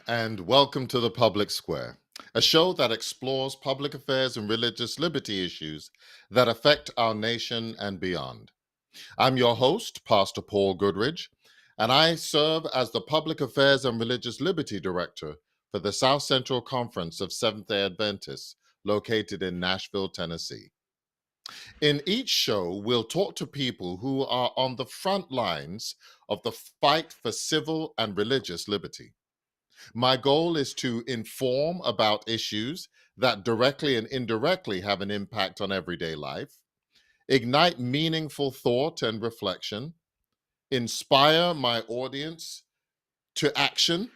and welcome to the Public Square, a show that explores public affairs and religious liberty issues that affect our nation and beyond. I'm your host, Pastor Paul Goodridge, and I serve as the Public Affairs and Religious Liberty Director for the South Central Conference of Seventh-day Adventists, located in Nashville, Tennessee. In each show, we'll talk to people who are on the front lines of the fight for civil and religious liberty. My goal is to inform about issues that directly and indirectly have an impact on everyday life, ignite meaningful thought and reflection, inspire my audience to action,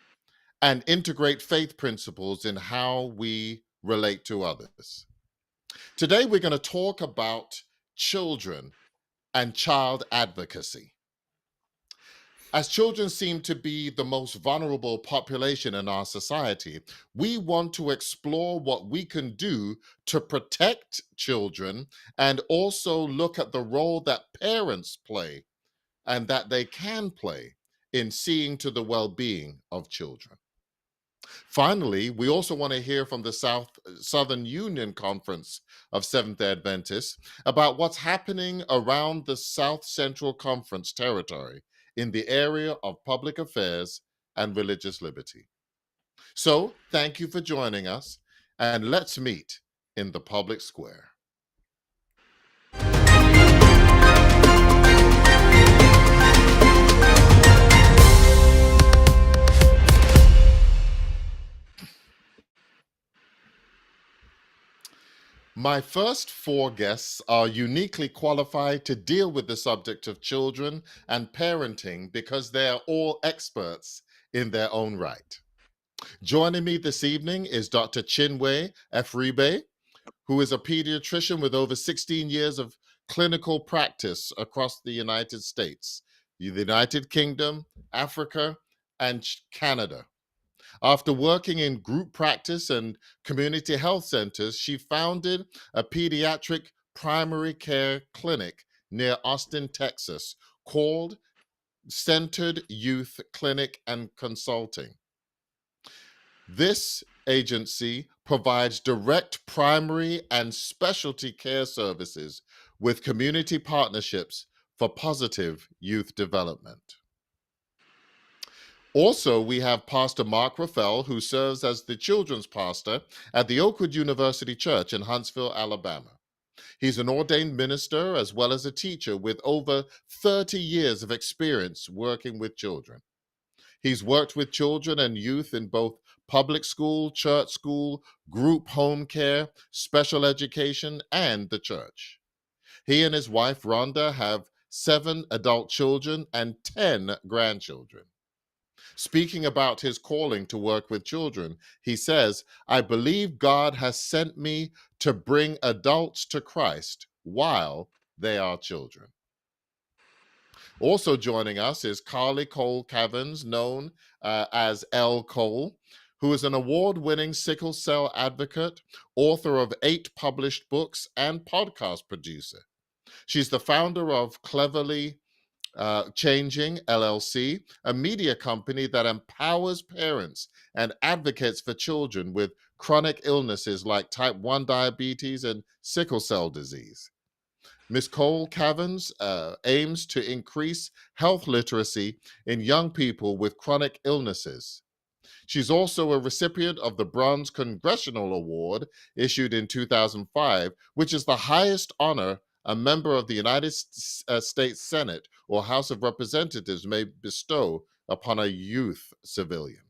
and integrate faith principles in how we relate to others. Today, we're going to talk about children and child advocacy. As children seem to be the most vulnerable population in our society, we want to explore what we can do to protect children and also look at the role that parents play and that they can play in seeing to the well-being of children. Finally, we also want to hear from the Southern Union Conference of Seventh-day Adventists about what's happening around the South Central Conference territory in the area of public affairs and religious liberty. So, thank you for joining us, and let's meet in the public square. My first four guests are uniquely qualified to deal with the subject of children and parenting because they are all experts in their own right. Joining me this evening is Dr. Chinwe Efribe, who is a pediatrician with over 16 years of clinical practice across the United States, the United Kingdom, Africa, and Canada. After working in group practice and community health centers, she founded a pediatric primary care clinic near Austin, Texas, called Centered Youth Clinic and Consulting. This agency provides direct primary and specialty care services with community partnerships for positive youth development. Also, we have Pastor Mark Raffel, who serves as the children's pastor at the Oakwood University Church in Huntsville, Alabama. He's an ordained minister as well as a teacher with over 30 years of experience working with children. He's worked with children and youth in both public school, church school, group home care, special education, and the church. He and his wife, Rhonda, have 7 adult children and 10 grandchildren. Speaking about his calling to work with children, he says, "I believe God has sent me to bring adults to Christ while they are children." Also joining us is Carly Cole Cavins, known as L. Cole, who is an award-winning sickle cell advocate, author of 8 published books, and podcast producer. She's the founder of Cleverly Changing LLC, a media company that empowers parents and advocates for children with chronic illnesses like type 1 diabetes and sickle cell disease. Ms. Cole Cavins aims to increase health literacy in young people with chronic illnesses. She's also a recipient of the Bronze Congressional Award issued in 2005, which is the highest honor a member of the United States Senate or House of Representatives may bestow upon a youth civilian.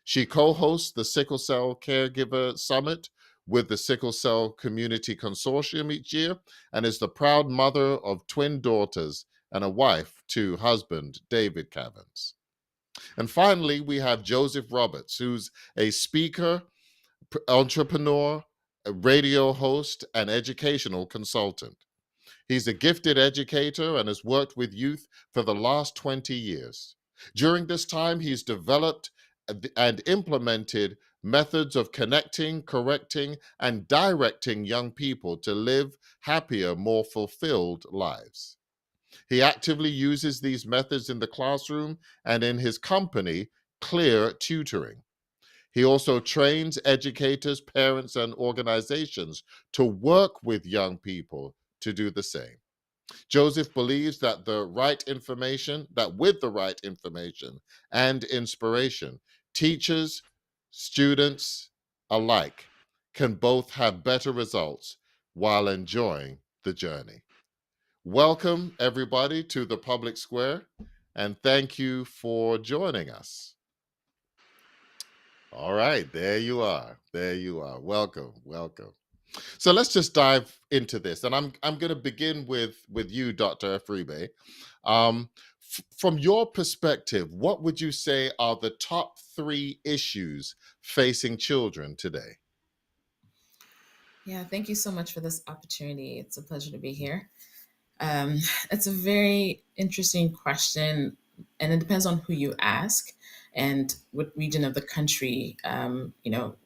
She co-hosts the Sickle Cell Caregiver Summit with the Sickle Cell Community Consortium each year and is the proud mother of twin daughters and a wife to husband David Cavins. And finally, we have Joseph Roberts, who's a speaker, entrepreneur, a radio host, and educational consultant. He's a gifted educator and has worked with youth for the last 20 years. During this time, he's developed and implemented methods of connecting, correcting, and directing young people to live happier, more fulfilled lives. He actively uses these methods in the classroom and in his company, Clear Tutoring. He also trains educators, parents, and organizations to work with young people to do the same. Joseph believes that with the right information and inspiration, teachers, students alike can both have better results while enjoying the journey. Welcome, everybody, to the public square, and thank you for joining us. All right, there you are. There you are. Welcome, welcome. So let's just dive into this, and I'm going to begin with you, Dr. Afribe. From your perspective, what would you say are the top three issues facing children today? Yeah, thank you so much for this opportunity. It's a pleasure to be here. Um, it's a very interesting question, and it depends on who you ask and what region of the country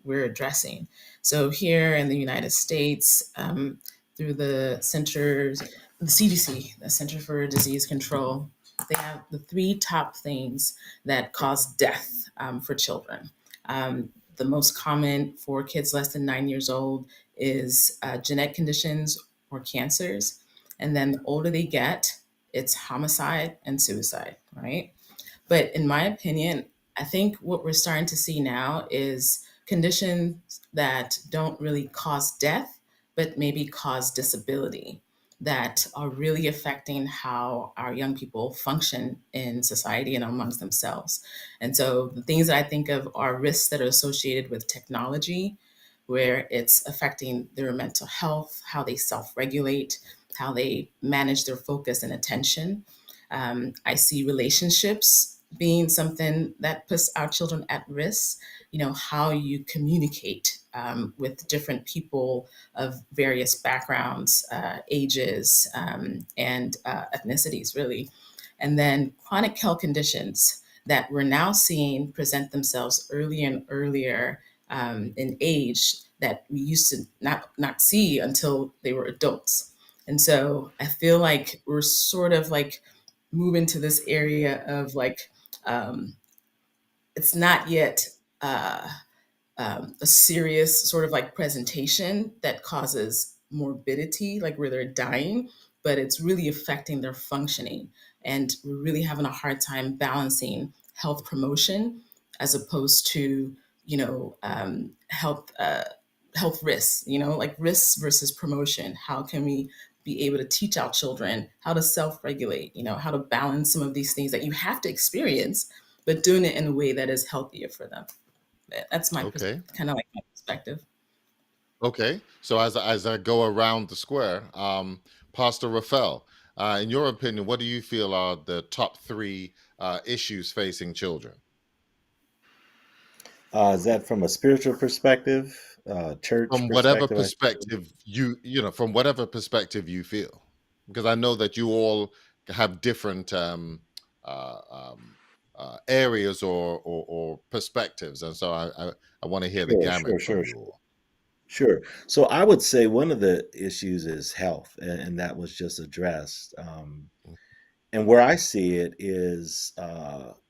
we're addressing. So here in the United States, through the CDC, the Center for Disease Control, they have the three top things that cause death for children. The most common for kids less than 9 years old is genetic conditions or cancers, and then the older they get, it's homicide and suicide, right? But in my opinion, I think what we're starting to see now is conditions that don't really cause death, but maybe cause disability that are really affecting how our young people function in society and amongst themselves. And so the things that I think of are risks that are associated with technology, where it's affecting their mental health, how they self regulate, how they manage their focus and attention. I see relationships being something that puts our children at risk. You know, how you communicate with different people of various backgrounds, ages, and ethnicities, really. And then chronic health conditions that we're now seeing present themselves earlier and earlier in age that we used to not see until they were adults. And so I feel like we're sort of like moving to this area of like um, it's not yet uh, a serious sort of like presentation that causes morbidity, like where they're dying, but it's really affecting their functioning. And we're really having a hard time balancing health promotion as opposed to, health risks, like risks versus promotion. How can we be able to teach our children how to self-regulate, how to balance some of these things that you have to experience, but doing it in a way that is healthier for them. That's my Okay. kind of like my perspective. Okay. So as I go around the square, Pastor Rafael, in your opinion, what do you feel are the top three issues facing children? Is that from a spiritual perspective, church From whatever perspective? perspective from whatever perspective you feel, because I know that you all have different uh, um, areas or perspectives, and so I want to hear the Sure, sure, gamut from sure, you sure, all. sure. So I would say one of the issues is health, and that was just addressed. And where I see it is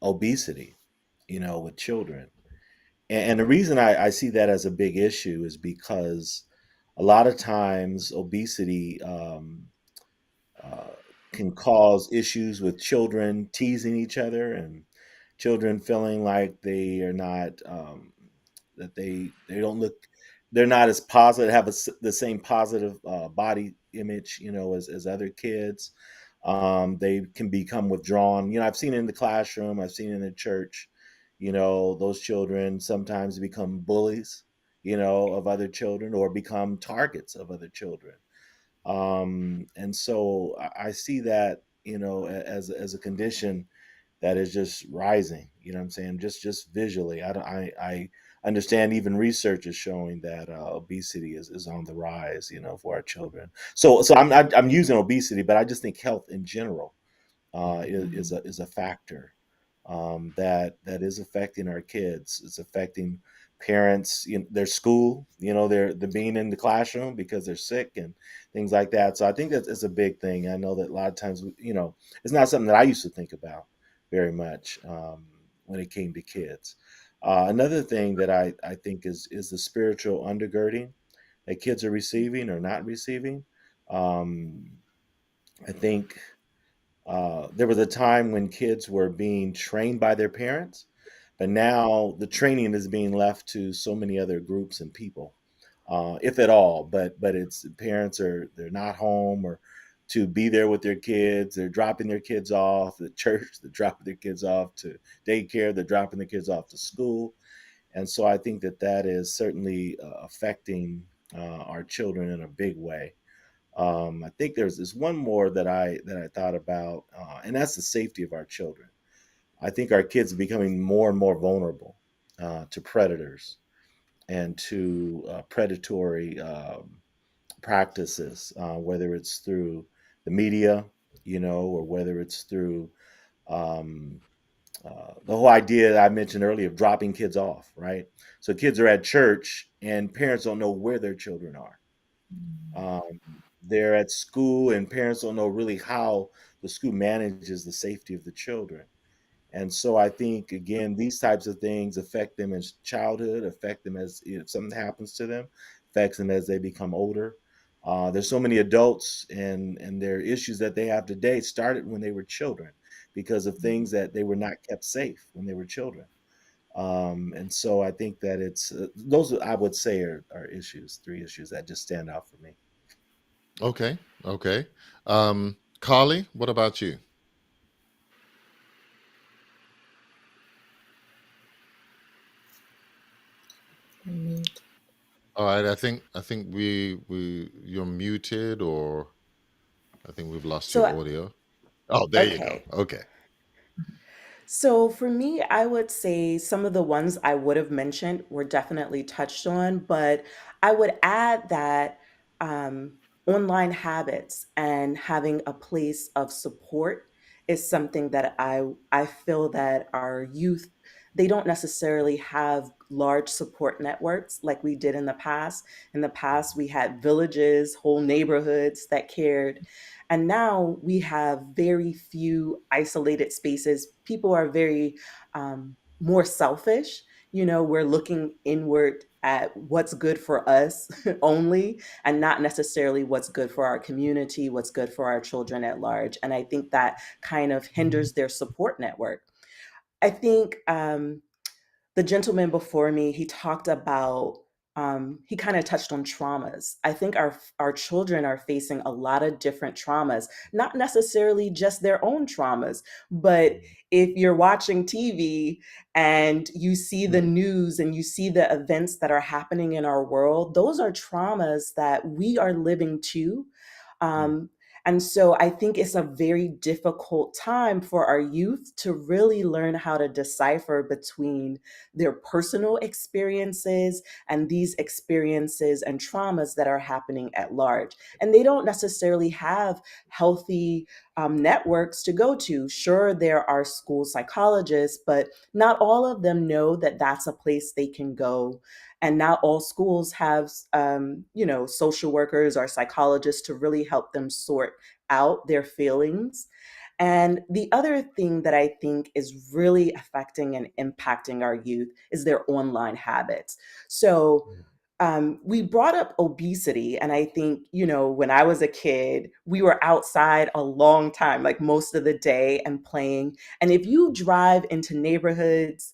obesity, with children. And the reason I see that as a big issue is because a lot of times obesity uh, can cause issues with children teasing each other and children feeling like they are not that they don't look they're not as positive have the same positive body image as other kids. They can become withdrawn. I've seen it in the classroom, I've seen it in the church. Those children sometimes become bullies of other children or become targets of other children. And so I see that as a condition that is just rising. What I'm saying, just visually. I understand even research is showing that obesity is on the rise, for our children. So I'm using obesity, but I just think health in general Mhm. is Mhm. a factor that is affecting our kids. It's affecting parents, their school, they're being in the classroom because they're sick and things like that. So I think that is a big thing. I know that a lot of times, it's not something that I used to think about very much when it came to kids. Another thing that I think is the spiritual undergirding that kids are receiving or not receiving. Um, I think there was a time when kids were being trained by their parents, but now the training is being left to so many other groups and people, if at all. But it's parents are they're not home or to be there with their kids. They're dropping their kids off at church. They're dropping their kids off to daycare. They're dropping their kids off to school. And so I think that that is certainly affecting our children in a big way. I think there's this one more that I thought about, and that's the safety of our children. I think our kids are becoming more and more vulnerable to predators and to predatory practices, whether it's through the media, or whether it's through um, the whole idea that I mentioned earlier of dropping kids off, right? So kids are at church and parents don't know where their children are. Um, they're at school and parents don't know really how the school manages the safety of the children. And so I think again, these types of things affect them as childhood, affect them as if something happens to them, affects them as they become older. There's so many adults and their issues that they have today started when they were children because of things that they were not kept safe when they were children. And so I think that it's those I would say are issues, three issues that just stand out for me. Okay. Okay. Carly, what about you? Mute. All right. I think we you're muted, or I think we've lost So, your audio. Oh, there you go. okay. Okay. So for me, I would say some of the ones I would have mentioned were definitely touched on, but I would add that um, online habits and having a place of support is something that I feel that our youth they don't necessarily have large support networks like we did in the past. In the past, we had villages, whole neighborhoods that cared. And now we have very few isolated spaces. People are very more selfish. We're looking inward at what's good for us only, and not necessarily what's good for our community, what's good for our children at large. And I think that kind of hinders their support network. I think the gentleman before me, he talked about he kind of touched on traumas. I think our children are facing a lot of different traumas, not necessarily just their own traumas, but if you're watching TV and you see the news and you see the events that are happening in our world, those are traumas that we are living too. Mm. Um, and so I think it's a very difficult time for our youth to really learn how to decipher between their personal experiences and these experiences and traumas that are happening at large. And they don't necessarily have healthy networks to go to. Sure, there are school psychologists, but not all of them know that that's a place they can go. And not all schools have, social workers or psychologists to really help them sort out their feelings. And the other thing that I think is really affecting and impacting our youth is their online habits. So, we brought up obesity, and I think, when I was a kid, we were outside a long time, like most of the day, and playing. And if you drive into neighborhoods,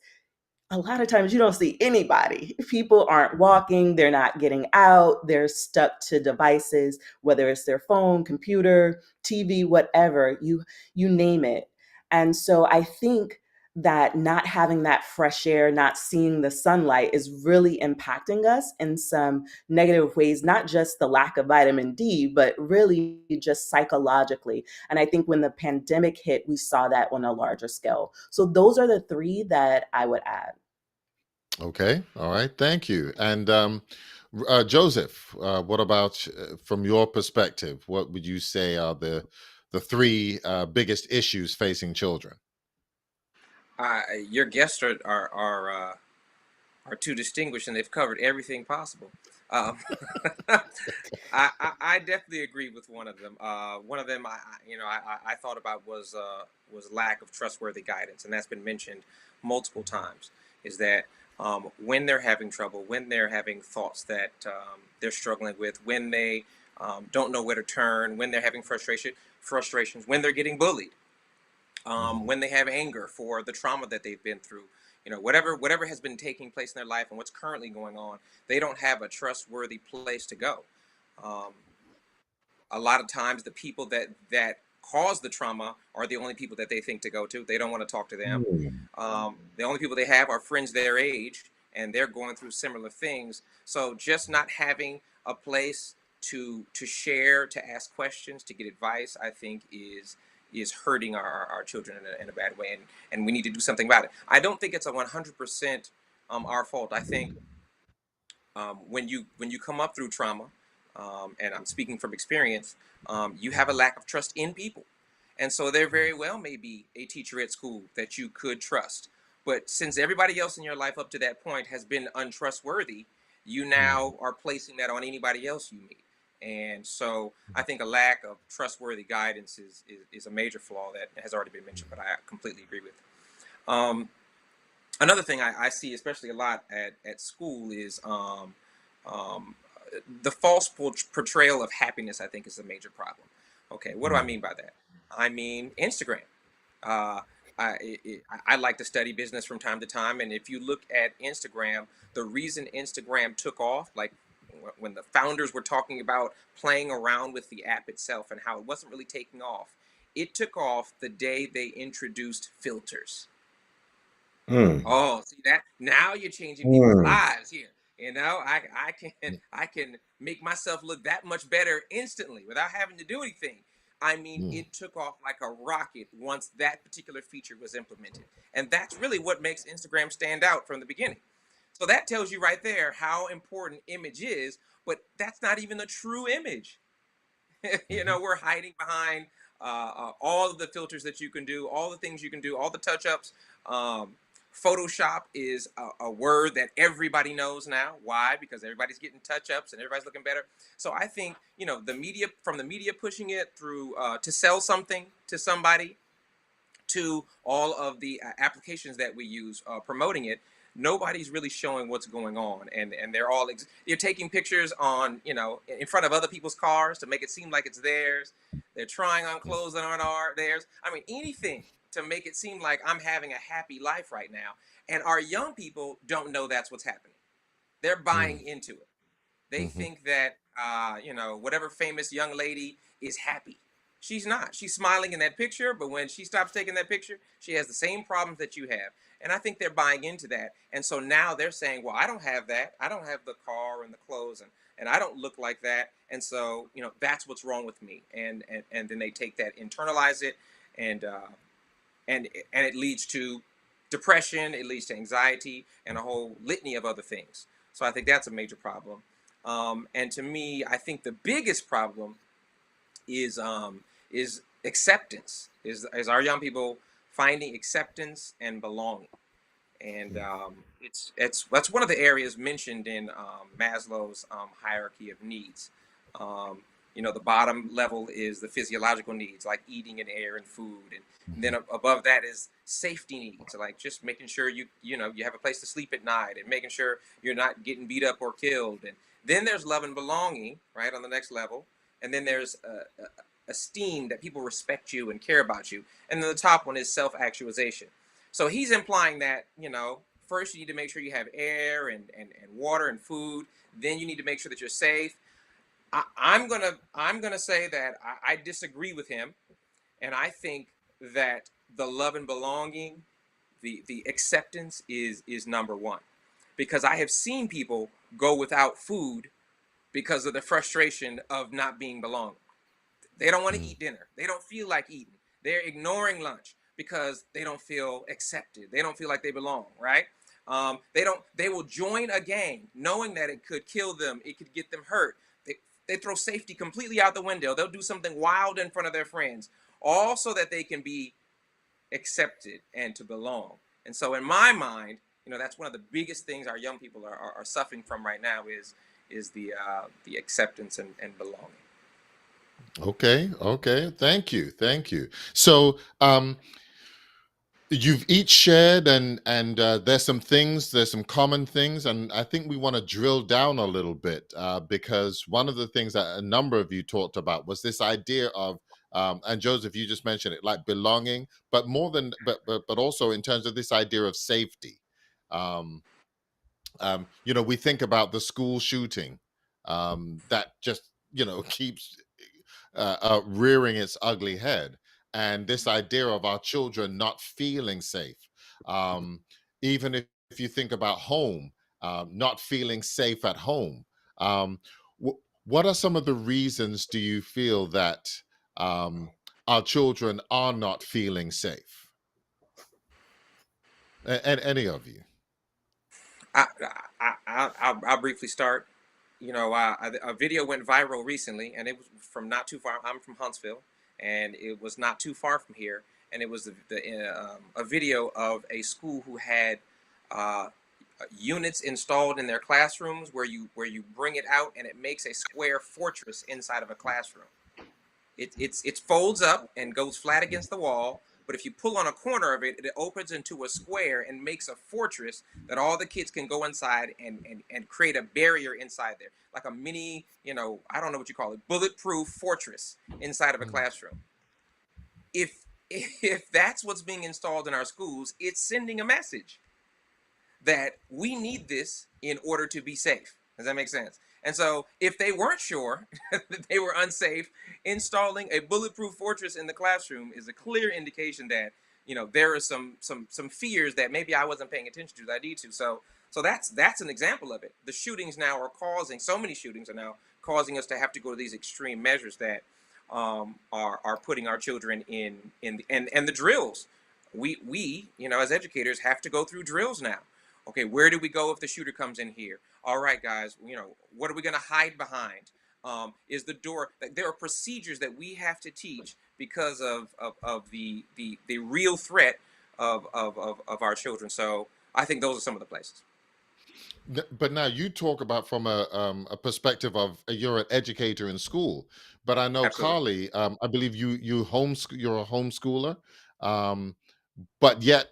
a lot of times you don't see anybody. People aren't walking, they're not getting out, they're stuck to devices, whether it's their phone, computer, TV, whatever, you name it. And so I think that not having that fresh air, not seeing the sunlight is really impacting us in some negative ways, not just the lack of vitamin D, but really just psychologically. And I think when the pandemic hit, we saw that on a larger scale. So those are the three that I would add. Okay. All right. Thank you. And Joseph, what about from your perspective? What would you say are the three biggest issues facing children? Your guests are too distinguished, and they've covered everything possible. Um, I definitely agree with one of them. One of them, I thought about was lack of trustworthy guidance, and that's been mentioned multiple times. is that when they're having trouble, when they're having thoughts that they're struggling with, when they don't know where to turn, when they're having frustrations, when they're getting bullied, Mhm. when they have anger for the trauma that they've been through, whatever has been taking place in their life and what's currently going on, they don't have a trustworthy place to go. Um, a lot of times the people that cause the trauma are the only people that they think to go to. They don't want to talk to them. Mm. The only people they have are friends their age, and they're going through similar things. So just not having a place to share, to ask questions, to get advice, I think is hurting our children in a bad way, and we need to do something about it. I don't think it's a 100% our fault. I think when you come up through trauma, and I'm speaking from experience, you have a lack of trust in people, and so there very well may be a teacher at school that you could trust, but since everybody else in your life up to that point has been untrustworthy, you Mhm. now are placing that on anybody else you meet, and so I think a lack of trustworthy guidance is a major flaw that has already been mentioned, but I completely agree with. Um, Another thing I see, especially a lot at school, is um, the false portrayal of happiness. I think is a major problem. Okay, what do I Mm. mean by that? I mean Instagram. Uh, I like to study business from time to time, and if you look at Instagram, the reason Instagram took off, like when the founders were talking about playing around with the app itself and how it wasn't really taking off, it took off the day they introduced filters. Mm. Oh, see that? Now you're changing people's Mm. lives here. I can make myself look that much better instantly without having to do anything. I mean, Mhm. it took off like a rocket once that particular feature was implemented. And that's really what makes Instagram stand out from the beginning. So that tells you right there how important image is, but that's not even the true image. Mhm. We're hiding behind all of the filters that you can do, all the things you can do, all the touch ups. um, Photoshop is a word that everybody knows now. Why? Because everybody's getting touch ups and everybody's looking better. So I think the media pushing it through to sell something to somebody, to all of the applications that we use promoting it, nobody's really showing what's going on, and you're taking pictures on in front of other people's cars to make it seem like it's theirs. They're trying on clothes that aren't theirs. I mean, anything to make it seem like I'm having a happy life right now, and our young people don't know that's what's happening. They're buying Mhm. into it. They Mhm. think that whatever famous young lady is happy. She's not. She's smiling in that picture, but when she stops taking that picture, she has the same problems that you have. And I think they're buying into that. And so now they're saying, well, I don't have that. I don't have the car and the clothes, and I don't look like that. And so, that's what's wrong with me. And then they take that, internalize it, and and it leads to depression, it leads to anxiety, and a whole litany of other things. So I think that's a major problem. And to me, I think the biggest problem is acceptance. Is our young people finding acceptance and belonging? And it's that's one of the areas mentioned in Maslow's hierarchy of needs. Um, the bottom level is the physiological needs like eating and air and food, and then Mhm. above that is safety needs, like just making sure you have a place to sleep at night and making sure you're not getting beat up or killed. And then there's love and belonging, right, on the next level. And then there's esteem, that people respect you and care about you. And then the top one is self-actualization. So he's implying that, first you need to make sure you have air and water and food. Then you need to make sure that you're safe. I'm gonna say that I disagree with him, and I think that the love and belonging, the acceptance is number one, because I have seen people go without food because of the frustration of not being belonged. They don't want to Mhm. eat dinner. They don't feel like eating. They're ignoring lunch because they don't feel accepted. They don't feel like they belong, right? They don't. They will join a gang knowing that it could kill them. It could get them hurt. They throw safety completely out the window. They'll do something wild in front of their friends, all so that they can be accepted and to belong. And so, in my mind, that's one of the biggest things our young people are suffering from right now is the acceptance and belonging. Okay. Okay. Thank you. Thank you. So, you've each shared, and there's some common things, and I think we want to drill down a little bit, because one of the things that a number of you talked about was this idea of, and Joseph, you just mentioned it, like belonging, but more than, but also in terms of this idea of safety. um, we think about the school shooting, that just keeps rearing its ugly head, and this idea of our children not feeling safe. Um, Even if you think about home, not feeling safe at home. Um, what are some of the reasons do you feel that um, our children are not feeling safe? And any of you? I, I'll briefly start. A video went viral recently, and it was from not too far. I'm from Huntsville, and it was not too far from here. And it was a video of a school who had uh, units installed in their classrooms where you bring it out and it makes a square fortress inside of a classroom. It folds up and goes flat against the wall. But if you pull on a corner of it, it opens into a square and makes a fortress that all the kids can go inside and create a barrier inside there, like a mini, I don't know what you call it, bulletproof fortress inside of a Mm, classroom. If that's what's being installed in our schools, it's sending a message that we need this in order to be safe. Does that make sense? And so, if they weren't sure that they were unsafe, installing a bulletproof fortress in the classroom is a clear indication that there are some fears that maybe I wasn't paying attention to that I need to. So that's an example of it. The shootings now are causing so many shootings are now causing us to have to go to these extreme measures that are putting our children and the drills. We as educators have to go through drills now. Okay, where do we go if the shooter comes in here? All right, guys, what are we going to hide behind? Is the door? There are procedures that we have to teach because of the real threat of our children. So I think those are some of the places. But now you talk about from a perspective of, you're an educator in school, but I know Absolutely. Carly, I believe you're a homeschooler, um, but yet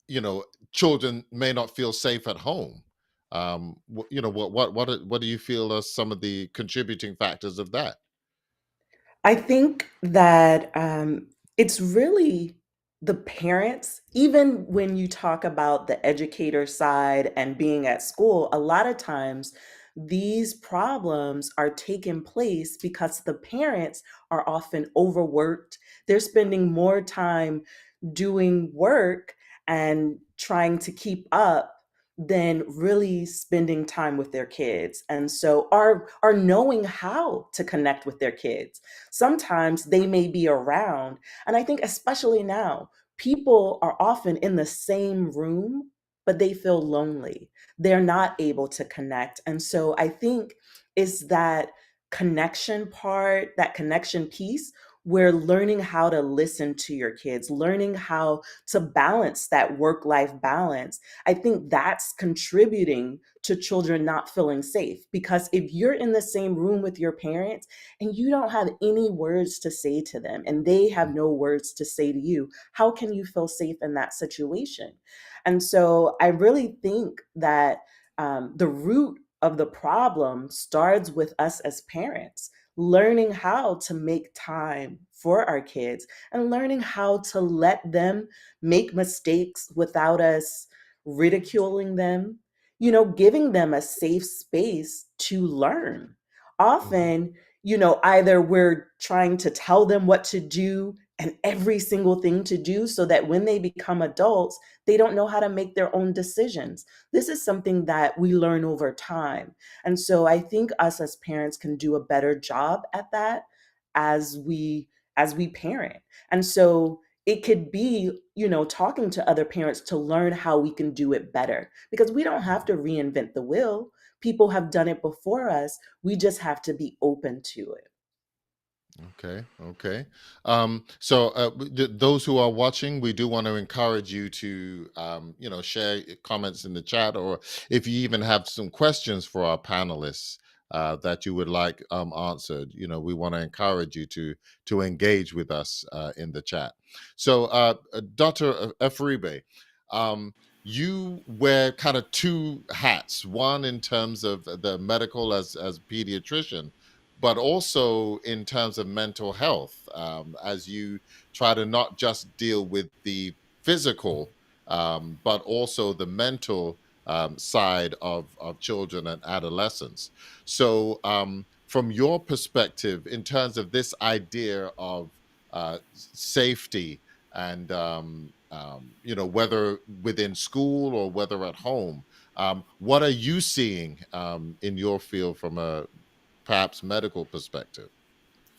you know children may not feel safe at home. What do you feel are some of the contributing factors of that? I think that it's really the parents, even when you talk about the educator side and being at school, a lot of times these problems are taking place because the parents are often overworked. They're spending more time doing work and trying to keep up than really spending time with their kids, and so are knowing how to connect with their kids. Sometimes they may be around, and I think especially now, people are often in the same room, but they feel lonely. They're not able to connect. And so I think it's that connection part, that connection piece, where learning how to listen to your kids, learning how to balance that work life balance, I think that's contributing to children not feeling safe. Because if you're in the same room with your parents and you don't have any words to say to them and they have no words to say to you, how can you feel safe in that situation? And so I really think that the root of the problem starts with us as parents, learning how to make time for our kids and learning how to let them make mistakes without us ridiculing them, giving them a safe space to learn. Mhm. Often, either we're trying to tell them what to do and every single thing to do so that when they become adults, they don't know how to make their own decisions. This is something that we learn over time. And so I think us as parents can do a better job at that as we parent. And so it could be, talking to other parents to learn how we can do it better because we don't have to reinvent the wheel. People have done it before us. We just have to be open to it. Okay, okay. Those who are watching, we do want to encourage you to, share your comments in the chat, or if you even have some questions for our panelists, that you would like answered, we want to encourage you to engage with us in the chat. So, Dr. Efribe, um, you wear kind of two hats, one in terms of the medical as pediatrician, but also in terms of mental health, as you try to not just deal with the physical, but also the mental side of children and adolescents. So, from your perspective, in terms of this idea of safety and whether within school or whether at home, what are you seeing in your field from a perhaps medical perspective?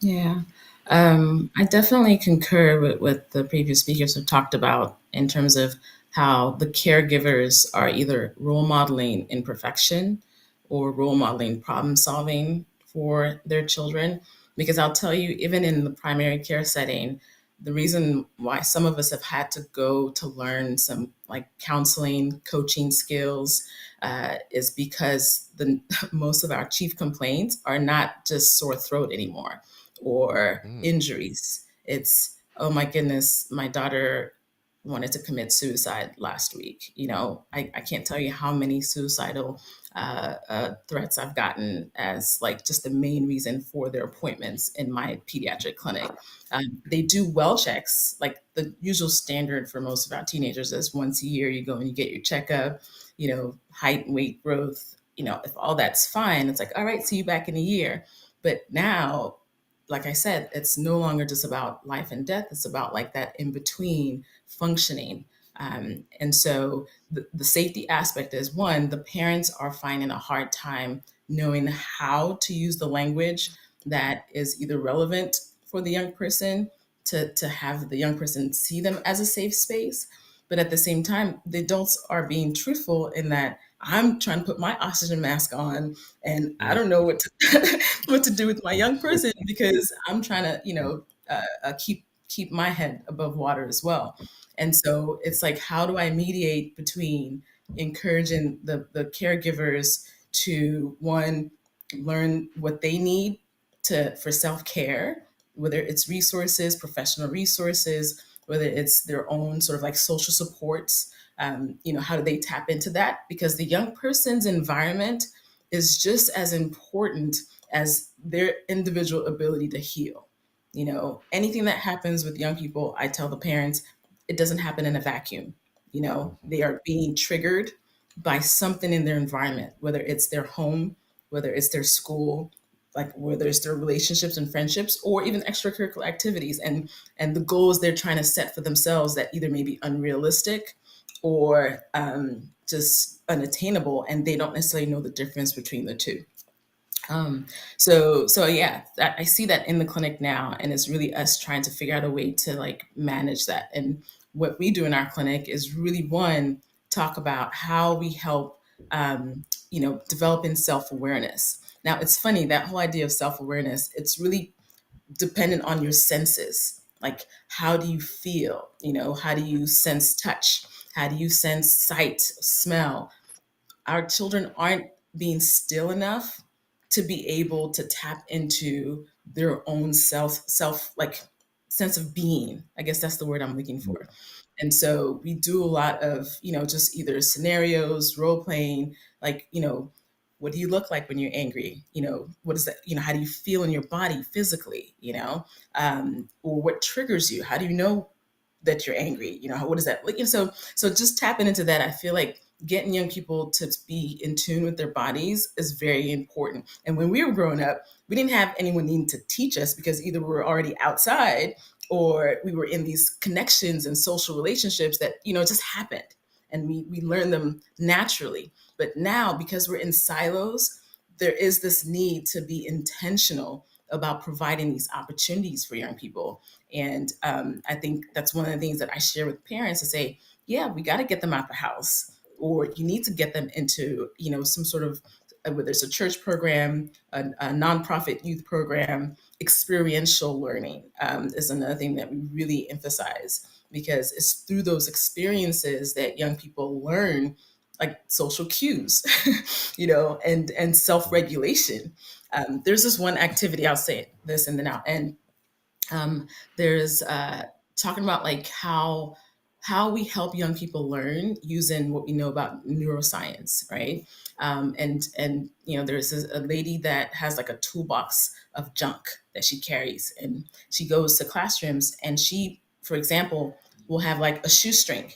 Yeah. I definitely concur with what the previous speakers have talked about in terms of how the caregivers are either role modeling imperfection or role modeling problem solving for their children. Because I'll tell you, even in the primary care setting, the reason why some of us have had to go to learn some like counseling, coaching skills, is because the most of our chief complaints are not just sore throat anymore or Mm, injuries. It's, oh my goodness, my daughter wanted to commit suicide last week. I can't tell you how many suicidal threats I've gotten as like just the main reason for their appointments in my pediatric clinic. They do well checks, like the usual standard for most of our teenagers is once a year you go and you get your checkup, height and weight growth. If all that's fine, it's like, all right, see you back in a year. But now, like I said, it's no longer just about life and death. It's about like that in between functioning. And so the safety aspect is one, the parents are finding a hard time knowing how to use the language that is either relevant for the young person to have the young person see them as a safe space. But at the same time, the adults are being truthful in that I'm trying to put my oxygen mask on and I mm, don't know what to do with my young person because I'm trying to, keep my head above water as well. And so it's like, how do I mediate between encouraging the caregivers to one, learn what they need for self-care, whether it's resources, professional resources, whether it's their own sort of like social supports, how do they tap into that? Because the young person's environment is just as important as their individual ability to heal. Anything that happens with young people, I tell the parents, it doesn't happen in a vacuum. mhm, They are being triggered by something in their environment, whether it's their home, whether it's their school, like whether it's their relationships and friendships, or even extracurricular activities, and the goals they're trying to set for themselves that either may be unrealistic or just unattainable, and they don't necessarily know the difference between the two. So yeah, I see that in the clinic now, and it's really us trying to figure out a way to like manage that. And what we do in our clinic is really one, talk about how we help, developing self awareness. Now it's funny that whole idea of self awareness. It's really dependent on your senses. Like, how do you feel? How do you sense touch? How do you sense sight, smell? Our children aren't being still enough to be able to tap into their own self like sense of being. I guess that's the word I'm looking for. And so we do a lot of, just either scenarios, role playing, like, what do you look like when you're angry? What is that? How do you feel in your body physically? Or what triggers you? How do you know that you're angry? What is that like? So just tapping into that, I feel like getting young people to be in tune with their bodies is very important. And when we were growing up, we didn't have anyone needing to teach us because either we were already outside or we were in these connections and social relationships that, it just happened. And we learned them naturally. But now, because we're in silos, there is this need to be intentional about providing these opportunities for young people. And I think that's one of the things that I share with parents to say, yeah, we got to get them out the house, or you need to get them into, some sort of, whether it's a church program, a nonprofit youth program. Experiential learning is another thing that we really emphasize, because it's through those experiences that young people learn like social cues, and self-regulation. There's this one activity, I'll say this and then I'll end. um, there's talking about like how we help young people learn using what we know about neuroscience, right? And there's a lady that has like a toolbox of junk that she carries, and she goes to classrooms, and she, for example, will have like a shoestring.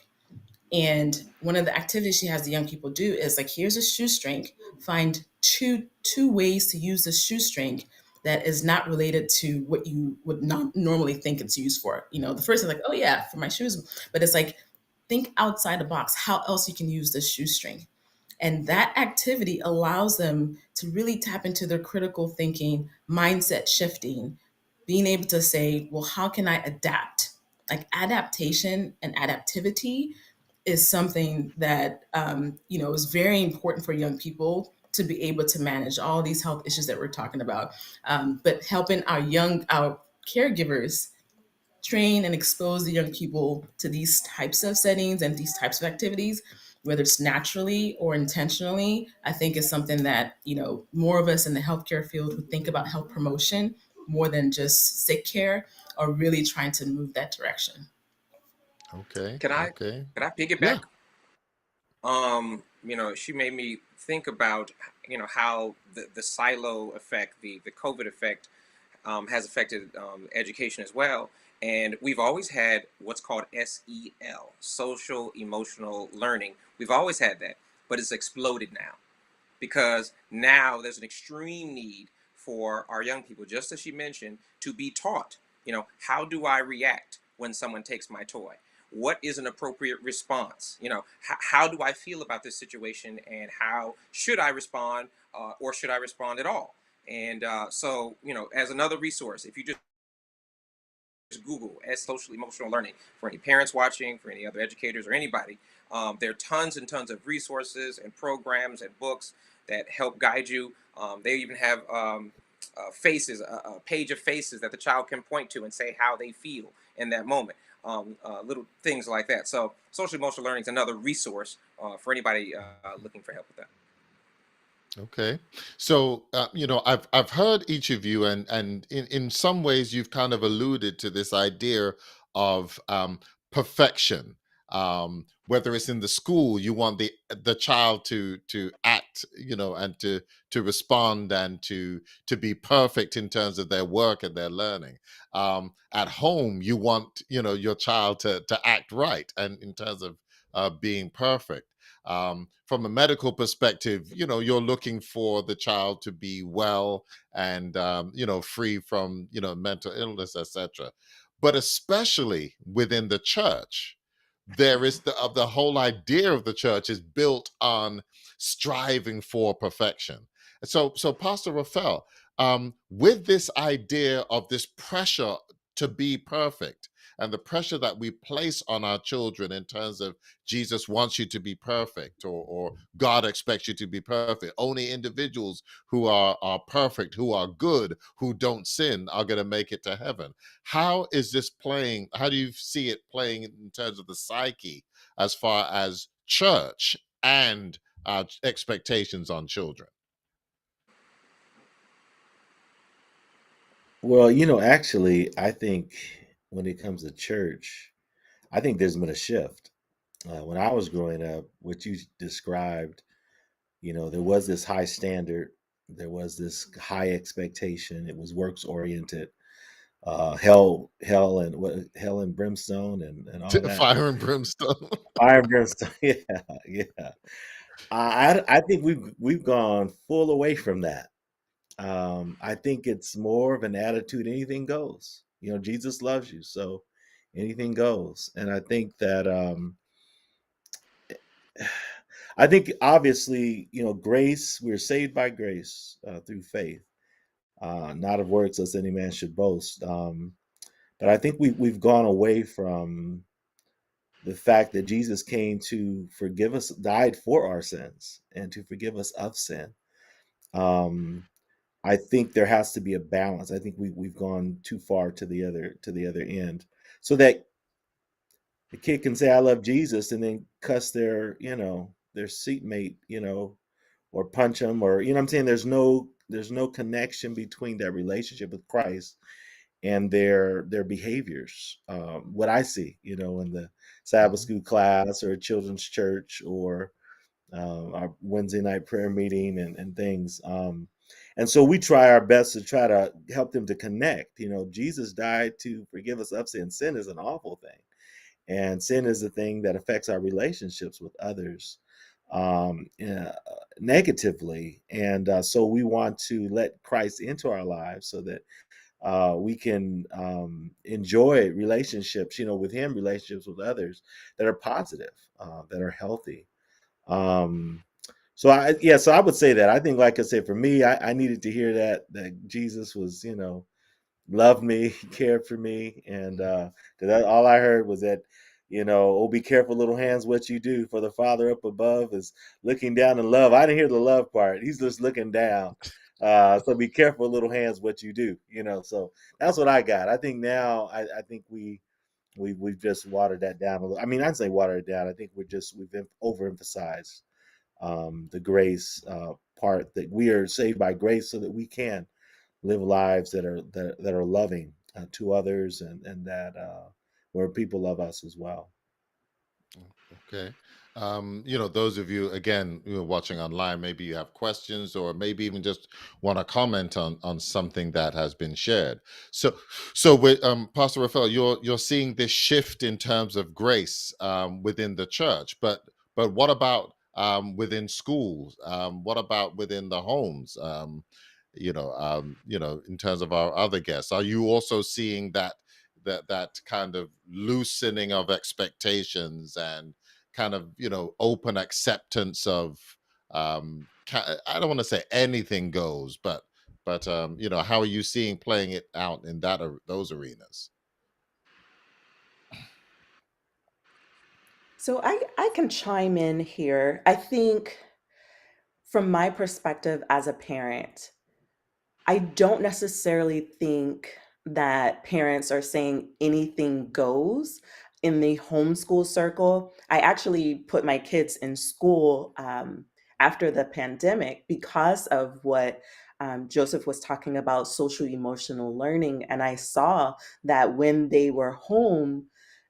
And one of the activities she has the young people do is like, here's a shoestring. Find two ways to use the shoestring that is not related to what you would not normally think it's used for. The first is like, oh yeah, for my shoes, but it's like, think outside the box. How else you can use this shoestring? And that activity allows them to really tap into their critical thinking, mindset shifting, being able to say, well, how can I adapt? Like adaptation and adaptivity is something that is very important for young people to be able to manage all these health issues that we're talking about. But helping our caregivers train and expose the young people to these types of settings and these types of activities, whether it's naturally or intentionally, I think is something that more of us in the healthcare field who think about health promotion more than just sick care are really trying to move that direction. Okay. Can I Okay. can I piggyback? Yeah. She made me think about, how the silo effect, the COVID effect, has affected education as well. And we've always had what's called SEL, social emotional learning. We've always had that, but it's exploded now because now there's an extreme need for our young people, just as she mentioned, to be taught, how do I react when someone takes my toy? What is an appropriate response? How do I feel about this situation, and how should I respond, or should I respond at all? And so, as another resource, if you just Google as social emotional learning for any parents watching, for any other educators or anybody. There are tons and tons of resources and programs and books that help guide you. They even have faces, a page of faces that the child can point to and say how they feel in that moment. Little things like that. So, social emotional learning is another resource for anybody looking for help with that. Okay. So, I've heard each of you, and in some ways, you've kind of alluded to this idea of perfection. Whether it's in the school, you want the child to act, and to respond and to be perfect in terms of their work and their learning. At home, you want your child to act right, and in terms of being perfect. From a medical perspective, you're looking for the child to be well and free from mental illness, etc. But especially within the church, there is the whole idea of the church is built on striving for perfection. So Pastor Raphael, with this idea of this pressure to be perfect, and the pressure that we place on our children in terms of Jesus wants you to be perfect, or God expects you to be perfect. Only individuals who are perfect, who are good, who don't sin are going to make it to heaven. How is this playing? How do you see it playing in terms of the psyche as far as church and expectations on children? Well, actually, I think when it comes to church, I think there's been a shift. When I was growing up, what you described, there was this high standard, there was this high expectation. It was works oriented, hell and brimstone and all that. Fire and brimstone. Fire and brimstone, yeah, yeah. I think we've gone full away from that. I think it's more of an attitude. Anything goes. Jesus loves you, so anything goes. And I think that I think obviously, grace. We're saved by grace through faith, not of works, lest any man should boast. But I think we've gone away from the fact that Jesus came to forgive us, died for our sins, and to forgive us of sin. Um, I think there has to be a balance. I think we've gone too far to the other end, so that the kid can say I love Jesus and then cuss their their seatmate, or punch them, or I'm saying. There's no connection between that relationship with Christ and their behaviors. What I see, in the Sabbath Mhm. school class or children's church or our Wednesday night prayer meeting and things. And so we try our best to try to help them to connect. Jesus died to forgive us of sin. Sin is an awful thing, and sin is the thing that affects our relationships with others negatively. And so we want to let Christ into our lives so that we can enjoy relationships, with Him, relationships with others that are positive, that are healthy. Um, so I would say that. I think, like I said, for me, I needed to hear that Jesus was, loved me, he cared for me, and because all I heard was that, oh, be careful, little hands, what you do, for the Father up above is looking down in love. I didn't hear the love part; He's just looking down. So be careful, little hands, what you do. So that's what I got. I think now, I think we've just watered that down a little. I mean, I'd say watered it down. I think we've overemphasized the grace part, that we are saved by grace so that we can live lives that are loving to others, and that where people love us as well. Okay. Those of you again watching online, maybe you have questions or maybe even just want to comment on something that has been shared. So, with Pastor Raphael, you're seeing this shift in terms of grace within the church, but what about within schools? What about within the homes? In terms of our other guests, are you also seeing that kind of loosening of expectations and kind of open acceptance of I don't want to say anything goes, but how are you seeing playing it out in those arenas? So I can chime in here. I think from my perspective as a parent, I don't necessarily think that parents are saying anything goes in the homeschool circle. I actually put my kids in school after the pandemic because of what Joseph was talking about, social emotional learning. And I saw that when they were home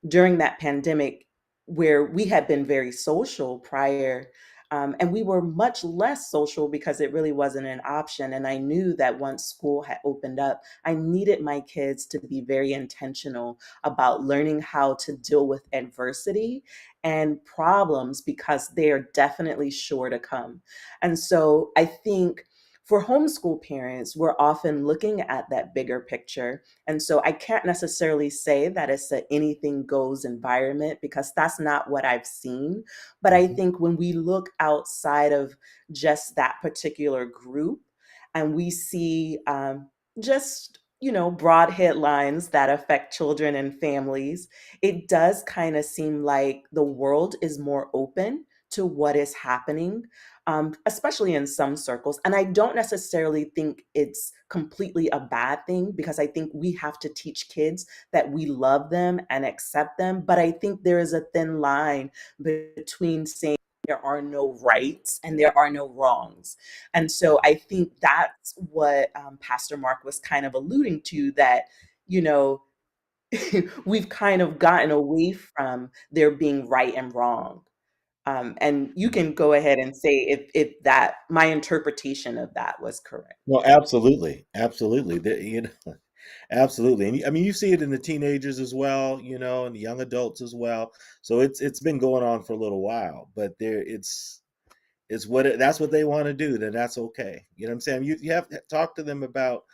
during that pandemic, where we had been very social prior, and we were much less social because it really wasn't an option. And I knew that once school had opened up, I needed my kids to be very intentional about learning how to deal with adversity and problems because they are definitely sure to come. And so I think for homeschool parents, we're often looking at that bigger picture. And so I can't necessarily say that it's an anything goes environment because that's not what I've seen. But I Mhm. think when we look outside of just that particular group and we see just, broad headlines that affect children and families, it does kind of seem like the world is more open to what is happening, especially in some circles. And I don't necessarily think it's completely a bad thing because I think we have to teach kids that we love them and accept them. But I think there is a thin line between saying there are no rights and there are no wrongs. And so I think that's what Pastor Mark was kind of alluding to, that, you know, we've kind of gotten away from there being right and wrong. And you can go ahead and say if that my interpretation of that was correct. No, absolutely, absolutely. Absolutely. And I mean, you see it in the teenagers as well, and the young adults as well. So it's been going on for a little while, but it's that's what they want to do. Then that's okay. You know what I'm saying? You have to talk to them about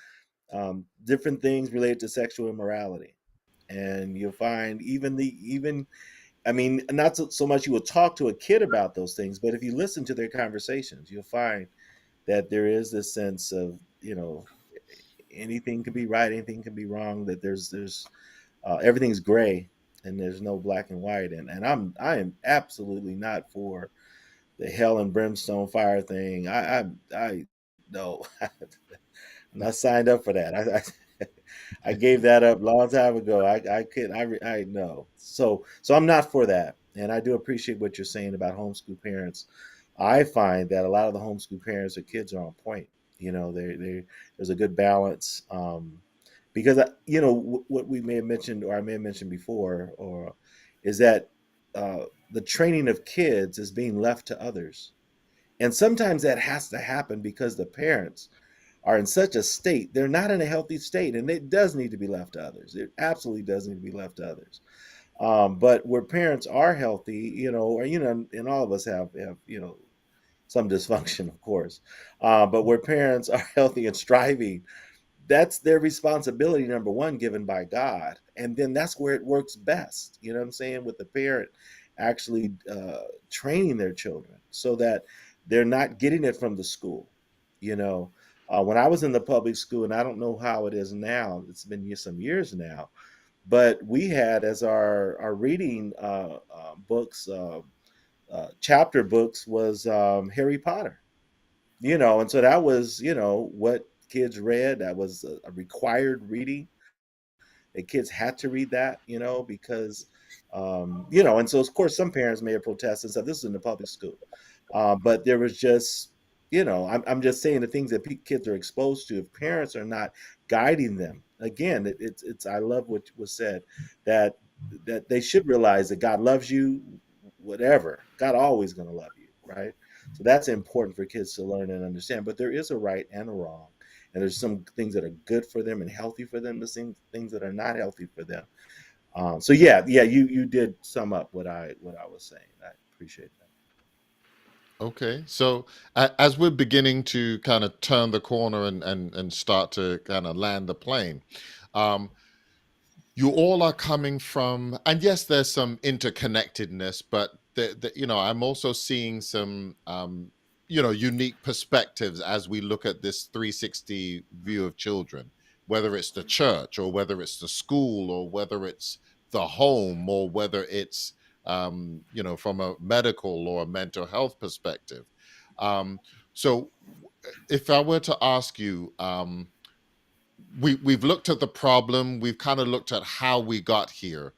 different things related to sexual immorality, and you'll find even I mean, not so much you will talk to a kid about those things, but if you listen to their conversations, you'll find that there is this sense of, anything can be right, anything can be wrong, that there's everything's gray, and there's no black and white. And I am absolutely not for the hell and brimstone fire thing. I no, I'm not signed up for that. I gave that up a long time ago. I could I no. So I'm not for that. And I do appreciate what you're saying about homeschool parents. I find that a lot of the homeschool parents, their kids are on point. There's a good balance. Because what we may have mentioned, or I may have mentioned before, or is that the training of kids is being left to others, and sometimes that has to happen because the parents are in such a state, they're not in a healthy state, and it does need to be left to others. It absolutely does need to be left to others. But where parents are healthy, or and all of us have some dysfunction, of course. But where parents are healthy and striving, that's their responsibility, number one, given by God. And then that's where it works best. You know what I'm saying? With the parent actually training their children so that they're not getting it from the school. You know, when I was in the public school, and I don't know how it is now, it's been some years now, but we had as our reading books, chapter books was Harry Potter. And so that was what kids read. That was a required reading. The kids had to read that, because and so of course some parents may have protested and said this is in the public school, but there was just, I'm just saying the things that kids are exposed to. If parents are not guiding them, again, it's I love what was said, that they should realize that God loves you, whatever. God always going to love you, right? So that's important for kids to learn and understand. But there is a right and a wrong, and there's some things that are good for them and healthy for them. There's things that are not healthy for them. So yeah, you did sum up what I was saying. I appreciate that. Okay, so as we're beginning to kind of turn the corner and start to kind of land the plane, um, you all are coming from, and yes, there's some interconnectedness, but I'm also seeing some unique perspectives as we look at this 360 view of children, whether it's the church or whether it's the school or whether it's the home or whether it's from a medical or a mental health perspective. So if I were to ask you, we've looked at the problem, we've kind of looked at how we got here.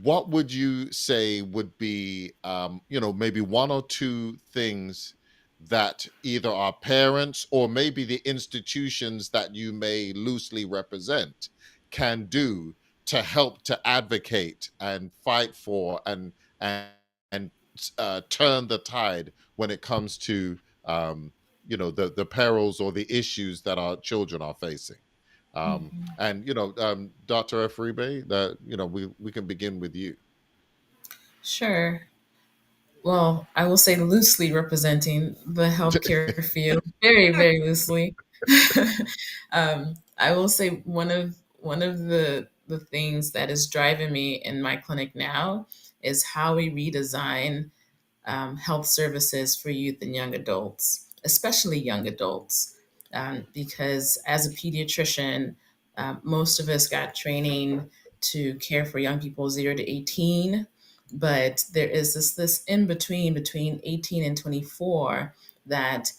What would you say would be, maybe one or two things that either our parents or maybe the institutions that you may loosely represent can do to help to advocate and fight for and turn the tide when it comes to the perils or the issues that our children are facing? Mhm. And Dr. Efribe, that we can begin with you. Sure. Well, I will say loosely representing the healthcare field, very, very loosely. I will say one of the things that is driving me in my clinic now is how we redesign health services for youth and young adults, especially young adults. Because as a pediatrician, most of us got training to care for young people 0 to 18, but there is this in between 18 and 24 that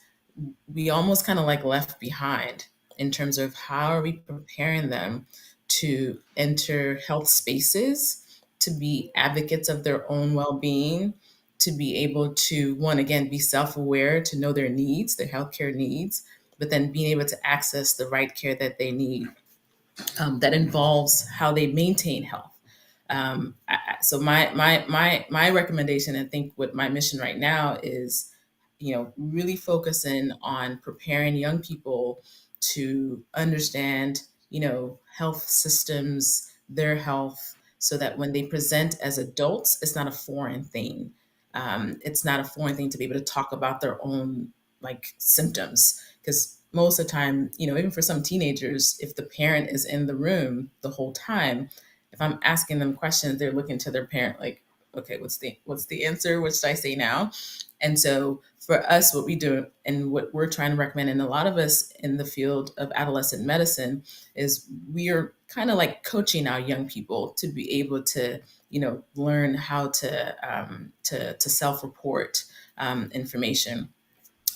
we almost kind of like left behind in terms of how are we preparing them to enter health spaces, to be advocates of their own well-being, to be able to, one, again, be self-aware, to know their needs, their healthcare needs, but then being able to access the right care that they need, that involves how they maintain health. So my recommendation, I think what my mission right now is, really focusing on preparing young people to understand, health systems, their health, so that when they present as adults, it's not a foreign thing. It's not a foreign thing to be able to talk about their own like symptoms, because most of the time, even for some teenagers, if the parent is in the room the whole time, if I'm asking them questions, they're looking to their parent like, okay, what's the answer? What should I say now? And so for us, what we do and what we're trying to recommend, and a lot of us in the field of adolescent medicine, is we are kind of like coaching our young people to be able to, learn how to self-report information,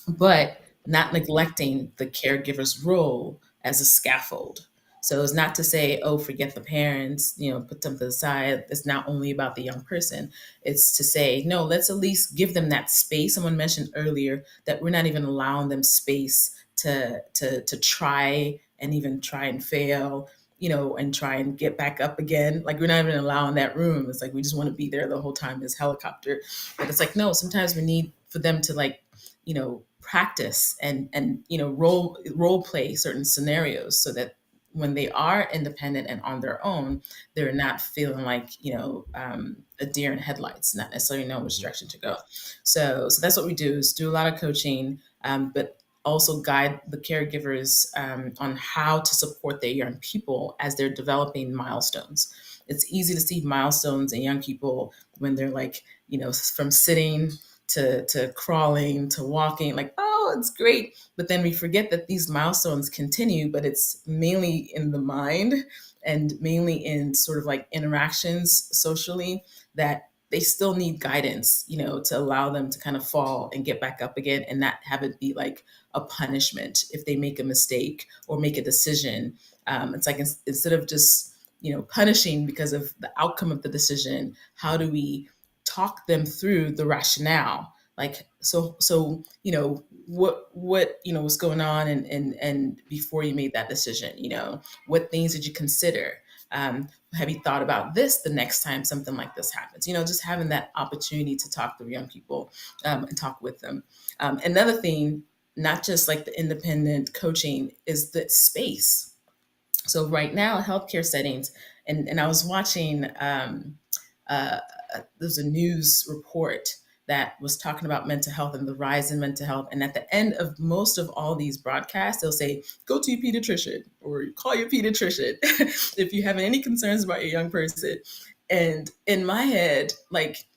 but not neglecting the caregiver's role as a scaffold. So it's not to say, oh, forget the parents, put them to the side. It's not only about the young person. It's to say, no, let's at least give them that space. Someone mentioned earlier that we're not even allowing them space to try and even try and fail, and try and get back up again. Like, we're not even allowing that room. It's like we just want to be there the whole time as helicopter. But it's like, no, sometimes we need for them to, like, practice and role play certain scenarios, so that when they are independent and on their own, they're not feeling like, a deer in headlights, not necessarily know which direction to go. So that's what we do, is do a lot of coaching, but also guide the caregivers on how to support their young people as they're developing milestones. It's easy to see milestones in young people when they're like, from sitting to crawling to walking, like, oh, it's great. But then we forget that these milestones continue, but it's mainly in the mind and mainly in sort of like interactions socially, that they still need guidance, to allow them to kind of fall and get back up again, and not have it be like a punishment if they make a mistake or make a decision. It's like, instead of just, punishing because of the outcome of the decision, how do we talk them through the rationale? Like, so what was going on, and before you made that decision, what things did you consider? Have you thought about this the next time something like this happens? Just having that opportunity to talk to young people, and talk with them. Another thing, not just like the independent coaching, is the space. So right now, healthcare settings, and I was watching, uh, there's a news report that was talking about mental health and the rise in mental health. And at the end of most of all these broadcasts, they'll say, go to your pediatrician or call your pediatrician if you have any concerns about your young person. And in my head, like,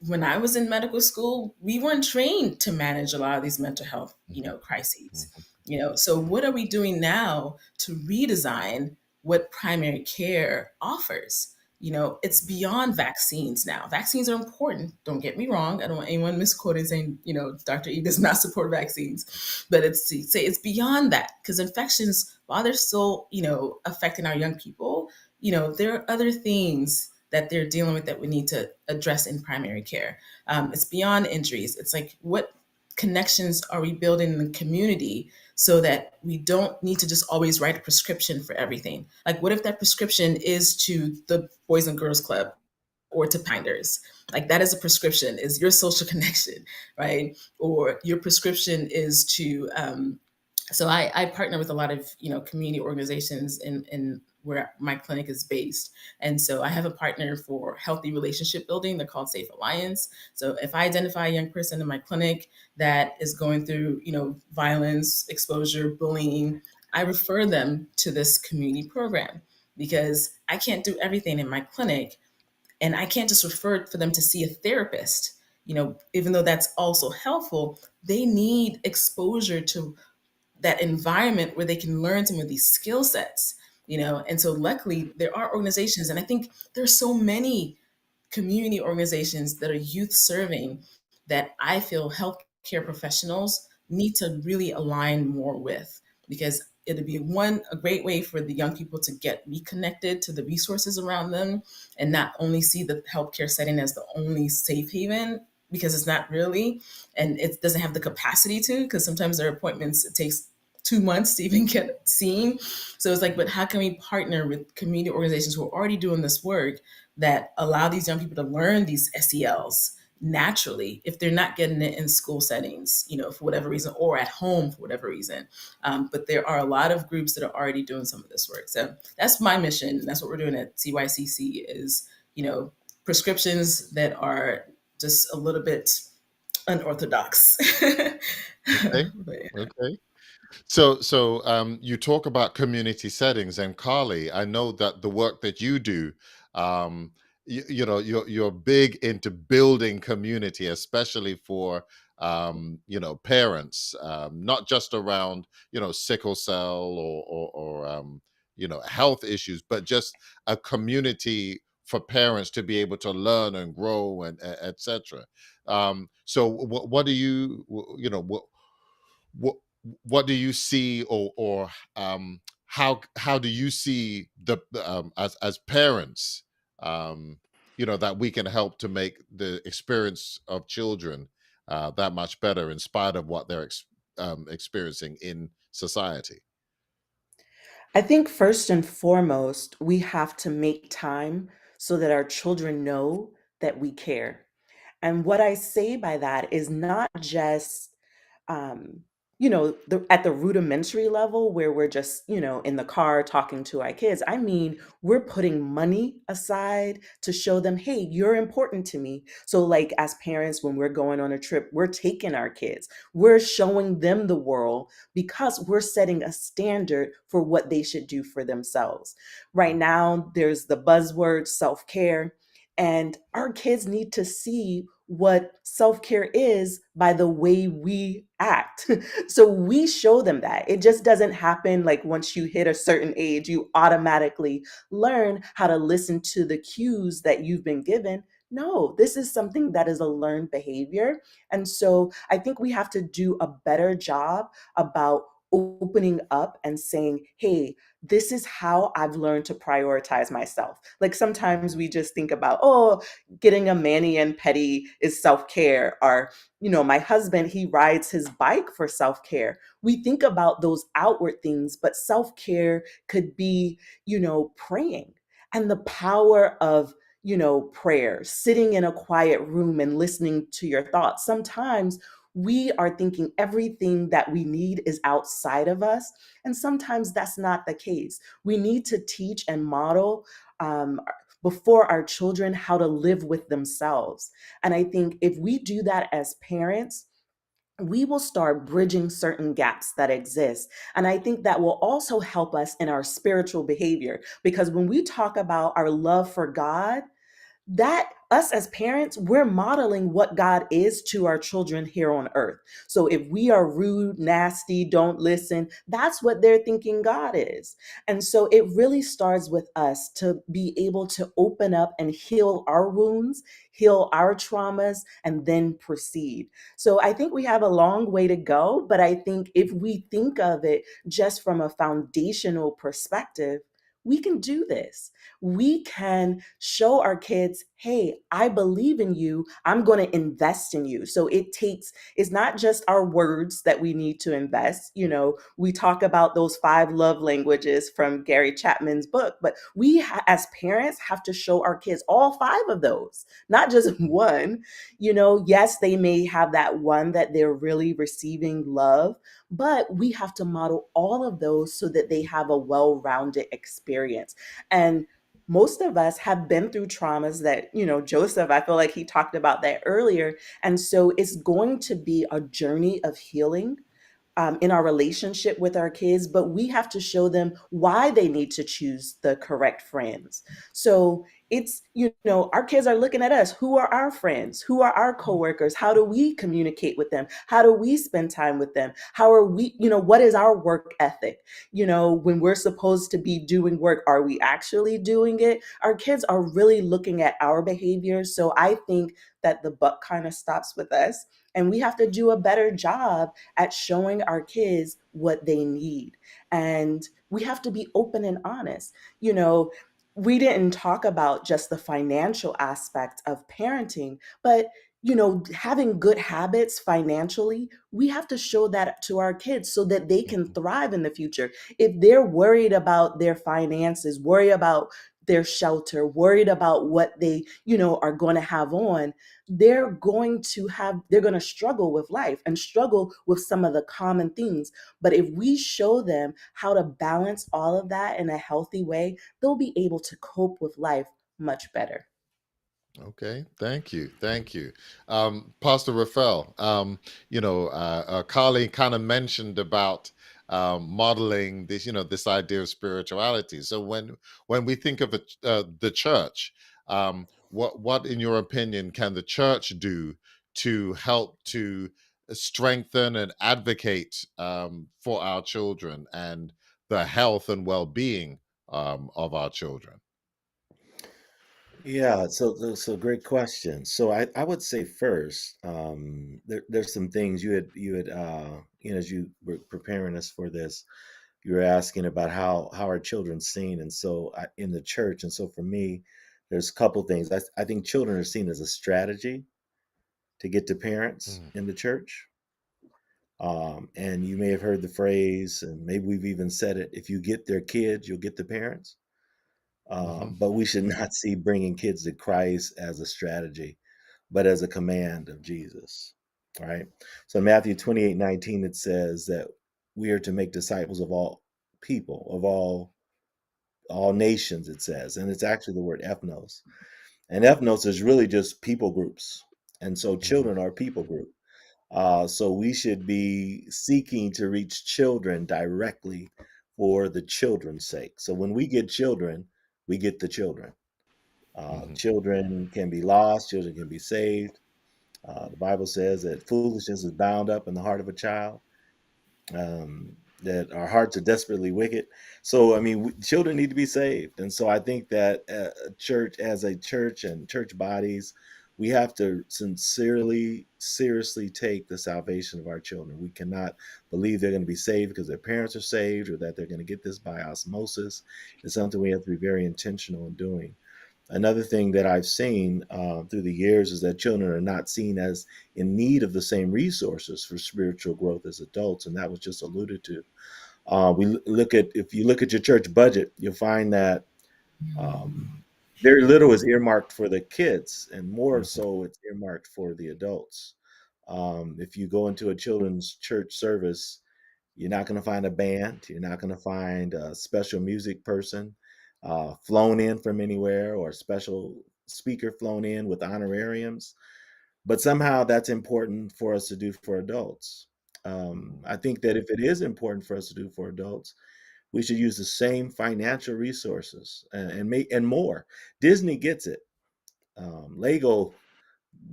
when I was in medical school, we weren't trained to manage a lot of these mental health, crises. Mhm. So what are we doing now to redesign what primary care offers? It's beyond vaccines now. Vaccines are important. Don't get me wrong. I don't want anyone misquoted saying, Dr. E does not support vaccines, but it's to say it's beyond that, because infections, while they're still, affecting our young people, there are other things that they're dealing with that we need to address in primary care. It's beyond injuries. It's like, what connections are we building in the community so that we don't need to just always write a prescription for everything? Like, what if that prescription is to the Boys and Girls Club or to Pinders? Like, that is a prescription, is your social connection, right? Or your prescription is to so I partner with a lot of community organizations in where my clinic is based, and so I have a partner for healthy relationship building. They're called Safe Alliance. So if I identify a young person in my clinic that is going through violence, exposure, bullying, I refer them to this community program, because I can't do everything in my clinic, and I can't just refer for them to see a therapist. Even though that's also helpful, they need exposure to that environment where they can learn some of these skill sets. And so luckily there are organizations, and I think there's so many community organizations that are youth serving, that I feel healthcare professionals need to really align more with, because it'll be a great way for the young people to get reconnected to the resources around them, and not only see the healthcare setting as the only safe haven, because it's not really, and it doesn't have the capacity to, because sometimes there are appointments, it takes 2 months to even get seen. So it's like, but how can we partner with community organizations who are already doing this work, that allow these young people to learn these SELs naturally, if they're not getting it in school settings, for whatever reason, or at home for whatever reason. But there are a lot of groups that are already doing some of this work. So that's my mission. That's what we're doing at CYCC, is, prescriptions that are just a little bit unorthodox. Okay. But yeah. Okay. So you talk about community settings, and Carly, I know that the work that you do, you're big into building community, especially for parents, not just around sickle cell or health issues, but just a community for parents to be able to learn and grow and etc. So what do you what what do you see, or how do you see as parents, um, that we can help to make the experience of children that much better in spite of what they're experiencing in society? I think first and foremost, we have to make time so that our children know that we care. And what I say by that is not just um, at the rudimentary level where we're just, in the car talking to our kids. I mean, we're putting money aside to show them, hey, you're important to me. So, like, as parents, when we're going on a trip, we're taking our kids, we're showing them the world because we're setting a standard for what they should do for themselves. Right now, there's the buzzword self care. And our kids need to see what self care is by the way we act. So we show them that. It just doesn't happen like once you hit a certain age, you automatically learn how to listen to the cues that you've been given. No, this is something that is a learned behavior. And so I think we have to do a better job about opening up and saying, hey, this is how I've learned to prioritize myself. Like sometimes we just think about, oh, getting a mani and pedi is self-care, or my husband, he rides his bike for self-care. We think about those outward things, but self-care could be praying, and the power of prayer, sitting in a quiet room and listening to your thoughts. Sometimes we are thinking everything that we need is outside of us, and sometimes that's not the case. We need to teach and model um, before our children how to live with themselves. And I think if we do that as parents, we will start bridging certain gaps that exist. And I think that will also help us in our spiritual behavior. Because when we talk about our love for God, that us as parents, we're modeling what God is to our children here on earth. So if we are rude, nasty, don't listen, that's what they're thinking God is. And so it really starts with us to be able to open up and heal our wounds, heal our traumas, and then proceed. So I think we have a long way to go, but I think if we think of it just from a foundational perspective, we can do this. We can show our kids, hey, I believe in you. I'm going to invest in you. So it's not just our words that we need to invest. We talk about those 5 love languages from Gary Chapman's book, but we as parents have to show our kids all 5 of those, not just one. Yes, they may have that one that they're really receiving love, but we have to model all of those so that they have a well-rounded experience. And most of us have been through traumas that, Joseph, I feel like he talked about that earlier. And so it's going to be a journey of healing in our relationship with our kids, but we have to show them why they need to choose the correct friends. So it's, our kids are looking at us. Who are our friends? Who are our coworkers? How do we communicate with them? How do we spend time with them? How are we, what is our work ethic? When we're supposed to be doing work, are we actually doing it? Our kids are really looking at our behaviors. So I think that the buck kind of stops with us. And we have to do a better job at showing our kids what they need. And we have to be open and honest. We didn't talk about just the financial aspect of parenting, but having good habits financially, we have to show that to our kids so that they can thrive in the future. If they're worried about their finances, worried about their shelter, worried about what they, are going to have on, they're going to struggle with life and struggle with some of the common things. But if we show them how to balance all of that in a healthy way, they'll be able to cope with life much better. Okay, thank you, thank you, Pastor Rafael. Carly kind of mentioned about modeling this, this idea of spirituality. So when we think of the church, what, in your opinion, can the church do to help to strengthen and advocate for our children and the health and well-being of our children? Yeah, so great question. So I would say first, there's some things you had as you were preparing us for this, you were asking about how are children seen, and so in the church. And so for me, there's a couple things. I think children are seen as a strategy to get to parents Mm, in the church. And you may have heard the phrase, and maybe we've even said it: if you get their kids, you'll get the parents. mhm, But we should not see bringing kids to Christ as a strategy, but as a command of Jesus. Right. So in Matthew 28:19, it says that we are to make disciples of all people, of all nations, it says. And it's actually the word ethnos. And ethnos is really just people groups. And so mhm, children are a people group. So we should be seeking to reach children directly for the children's sake. So when we get children, we get the children. mhm, Children can be lost, children can be saved. The Bible says that foolishness is bound up in the heart of a child, that our hearts are desperately wicked. So, I mean, children need to be saved. And so I think that church, as a church and church bodies, we have to sincerely, seriously take the salvation of our children. We cannot believe they're going to be saved because their parents are saved or that they're going to get this by osmosis. It's something we have to be very intentional in doing. Another thing that I've seen through the years is that children are not seen as in need of the same resources for spiritual growth as adults, and that was just alluded to. Look at if you look at your church budget, you'll find that um, very little is earmarked for the kids, and more mhm, so it's earmarked for the adults. If you go into a children's church service, you're not going to find a band. You're not going to find a special music person flown in from anywhere or a special speaker flown in with honorariums. But somehow that's important for us to do for adults. mhm, I think that if it is important for us to do for adults, we should use the same financial resources and make and more. Disney gets it. Lego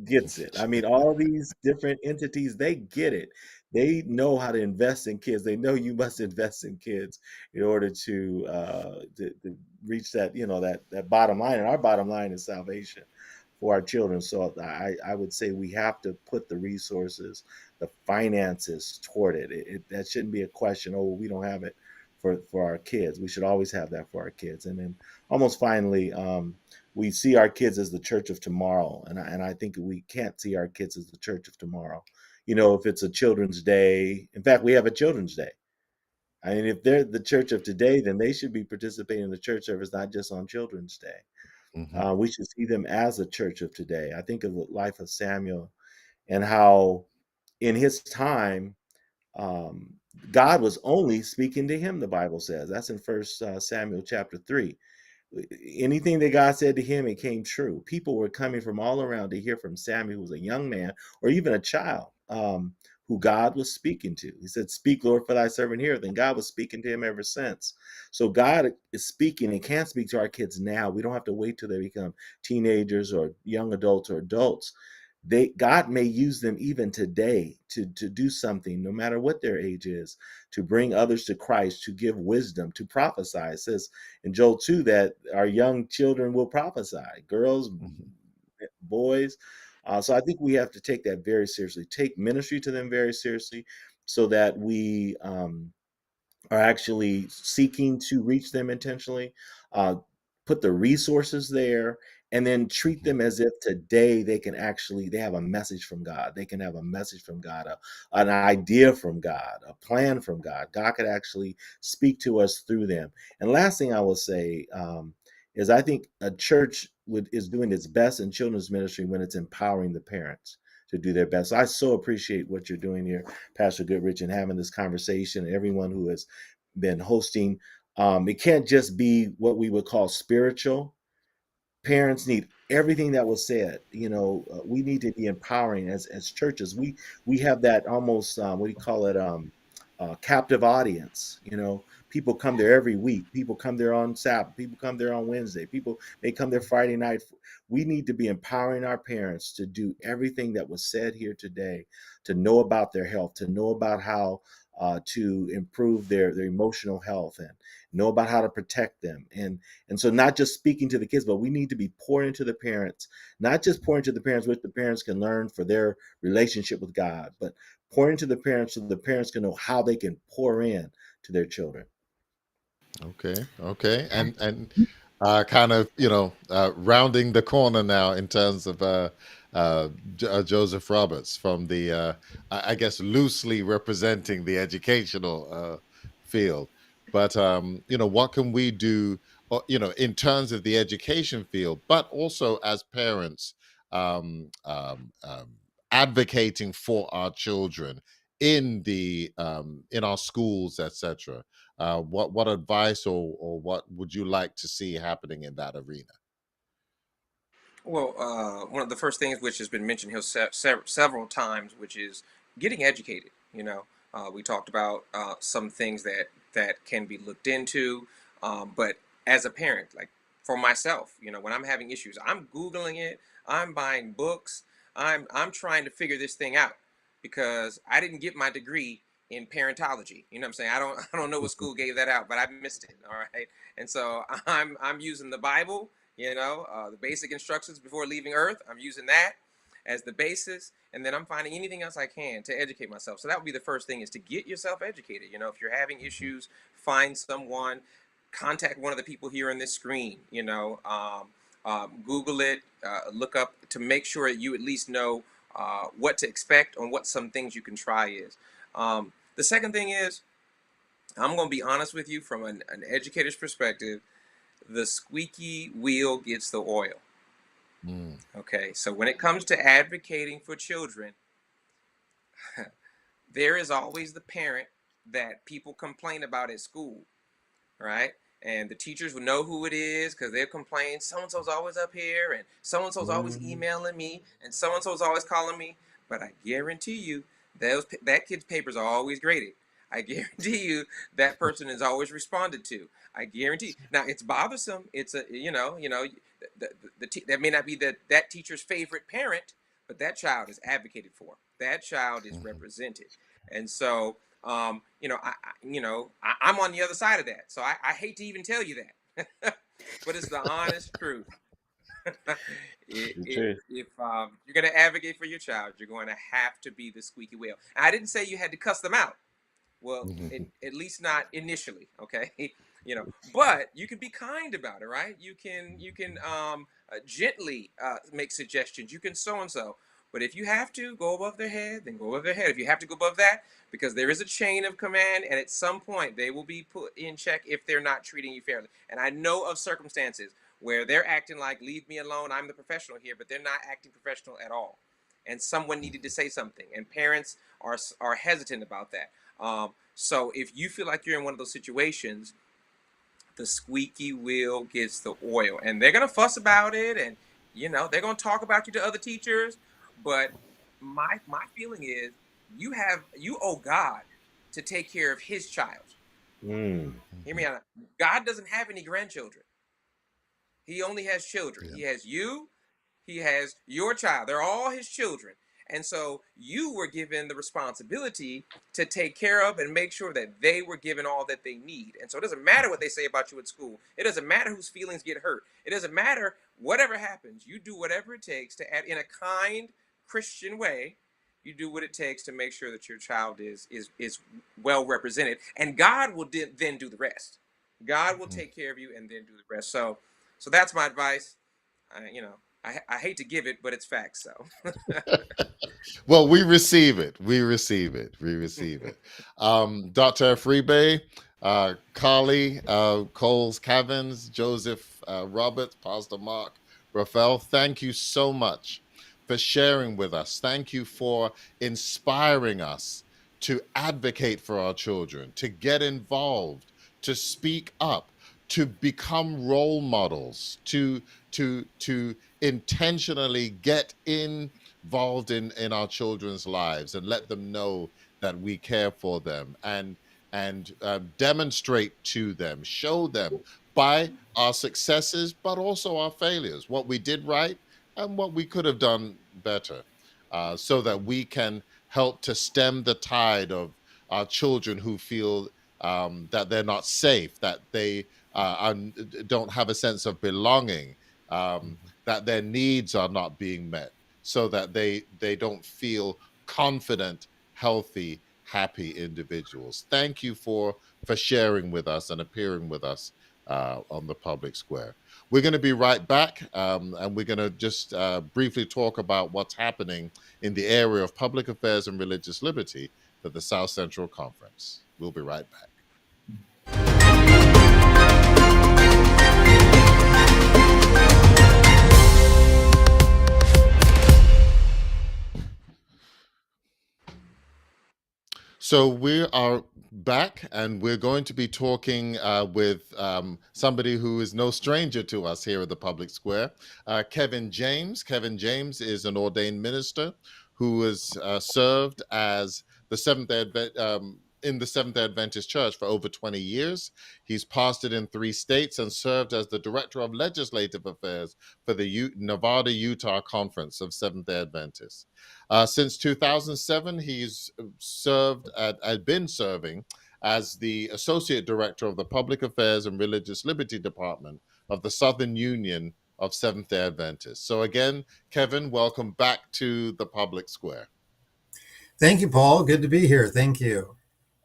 gets it. I mean, all these different entities, they get it. They know how to invest in kids. They know you must invest in kids in order to reach that, that bottom line. And our bottom line is salvation for our children. So I would say we have to put the resources, the finances toward it. That shouldn't be a question. Oh, we don't have it for our kids. We should always have that for our kids. And then almost finally, we see our kids as the church of tomorrow, and I think we can't see our kids as the church of tomorrow. If it's a children's day, in fact, we have a children's day. I mean, if they're the church of today, then they should be participating in the church service, not just on Children's Day. mhm, We should see them as a church of today. I think of the life of Samuel and how, in his time, um, God was only speaking to him. The Bible says that's in First Samuel chapter 3. Anything that God said to him, it came true. People were coming from all around to hear from Samuel, who was a young man or even a child, who God was speaking to. He said, "Speak, Lord, for thy servant heareth." And God was speaking to him ever since. So God is speaking and can speak to our kids now. We don't have to wait till they become teenagers or young adults or adults. God may use them even today to do something, no matter what their age is, to bring others to Christ, to give wisdom, to prophesy. It says in Joel 2 that our young children will prophesy, girls, mhm, boys. So I think we have to take that very seriously, take ministry to them very seriously, so that we are actually seeking to reach them intentionally, uh, put the resources there, and then treat mhm, them as if today they have a message from God. They can have a message from God, an idea from God, a plan from God. God could actually speak to us through them. And last thing I will say is I think a church is doing its best in children's ministry when it's empowering the parents to do their best. So I so appreciate what you're doing here, Pastor Goodrich, and having this conversation. And everyone who has been hosting. It can't just be what we would call spiritual. Parents need everything that was said. We need to be empowering as churches. We have that almost what do you call it? Captive audience. People come there every week. People come there on Sabbath. People come there on Wednesday. People may come there Friday night. We need to be empowering our parents to do everything that was said here today, to know about their health, to know about how to improve their emotional health, and know about how to protect them. And so not just speaking to the kids, but we need to be pouring into the parents, not just pouring to the parents, which the parents can learn for their relationship with God, but pouring to the parents so the parents can know how they can pour in to their children. Okay, okay, and kind of rounding the corner now in terms of Joseph Roberts from the I guess loosely representing the educational field, but what can we do, in terms of the education field, but also as parents, um, um, um, advocating for our children in the in our schools, etc. What advice or what would you like to see happening in that arena? Well, one of the first things which has been mentioned here several times, which is getting educated. We talked about some things that can be looked into, but as a parent, like for myself, when I'm having issues, I'm googling it, I'm buying books, I'm trying to figure this thing out because I didn't get my degree in parentology. You know what I'm saying? I don't know what school gave that out, but I missed it. All right, and so I'm using the Bible, the basic instructions before leaving Earth. I'm using that as the basis, and then I'm finding anything else I can to educate myself. So that would be the first thing: is to get yourself educated. If you're having Mhm, issues, find someone, contact one of the people here on this screen. Google it, look up to make sure you at least know what to expect on what some things you can try is. The second thing is, I'm going to be honest with you from an educator's perspective. The squeaky wheel gets the oil. mm, Okay, so when it comes to advocating for children, there is always the parent that people complain about at school, right? And the teachers will know who it is because they'll complain. So and so's always up here, and so and so's always Mhm. emailing me, and so and so's always calling me. But I guarantee you, that kid's papers are always graded. I guarantee you that person is always responded to. I guarantee. Now it's bothersome. It's that may not be that teacher's favorite parent, but that child is advocated for. That child is mhm. represented, and so I'm on the other side of that. So I hate to even tell you that, but it's the honest truth. The truth. If you're going to advocate for your child, you're going to have to be the squeaky wheel. I didn't say you had to cuss them out. Well, Mhm, at least not initially, okay? But you can be kind about it, right? You can gently make suggestions. You can so and so. But if you have to go above their head, then go above their head. If you have to go above that, because there is a chain of command, and at some point they will be put in check if they're not treating you fairly. And I know of circumstances where they're acting like, leave me alone, I'm the professional here, but they're not acting professional at all. And someone needed to say something, and parents are hesitant about that. So if you feel like you're in one of those situations, the squeaky wheel gets the oil, and they're gonna fuss about it, and they're gonna talk about you to other teachers. But my feeling is you owe God to take care of His child. Mm. Hear me mhm. out. God doesn't have any grandchildren. He only has children. Yeah. He has you. He has your child. They're all his children. And so you were given the responsibility to take care of and make sure that they were given all that they need. And so it doesn't matter what they say about you at school. It doesn't matter whose feelings get hurt. It doesn't matter whatever happens. You do whatever it takes to add in a kind Christian way. You do what it takes to make sure that your child is well represented, and God will then do the rest. God will Mhm. take care of you and then do the rest. So that's my advice. I hate to give it, but it's facts. So Well, we receive it. We receive it. We receive it. Dr. Freebay, Carly, Coles Cavins, Joseph Roberts, Pastor Mark, Raphael, thank you so much for sharing with us. Thank you for inspiring us to advocate for our children, to get involved, to speak up, to become role models, to intentionally get involved in our children's lives and let them know that we care for them and demonstrate to them, show them by our successes but also our failures, what we did right and what we could have done better, so that we can help to stem the tide of our children who feel that they're not safe, that they don't have a sense of belonging, that their needs are not being met, so that they don't feel confident, healthy, happy individuals. Thank you for for sharing with us and appearing with us on the public square. We're going to be right back, and we're going to just briefly talk about what's happening in the area of public affairs and religious liberty for the South Central Conference. We'll be right back. So we are back, and we're going to be talking with somebody who is no stranger to us here at the Public Square, Kevin James. Kevin James is an ordained minister who has served as the in the Seventh-day Adventist Church for over 20 years. He's pastored in 3 states and served as the Director of Legislative Affairs for the Nevada-Utah Conference of Seventh-day Adventists. Since 2007, he's been serving as the Associate Director of the Public Affairs and Religious Liberty Department of the Southern Union of Seventh-day Adventists. So again, Kevin, welcome back to the Public Square. Thank you, Paul. Good to be here. Thank you.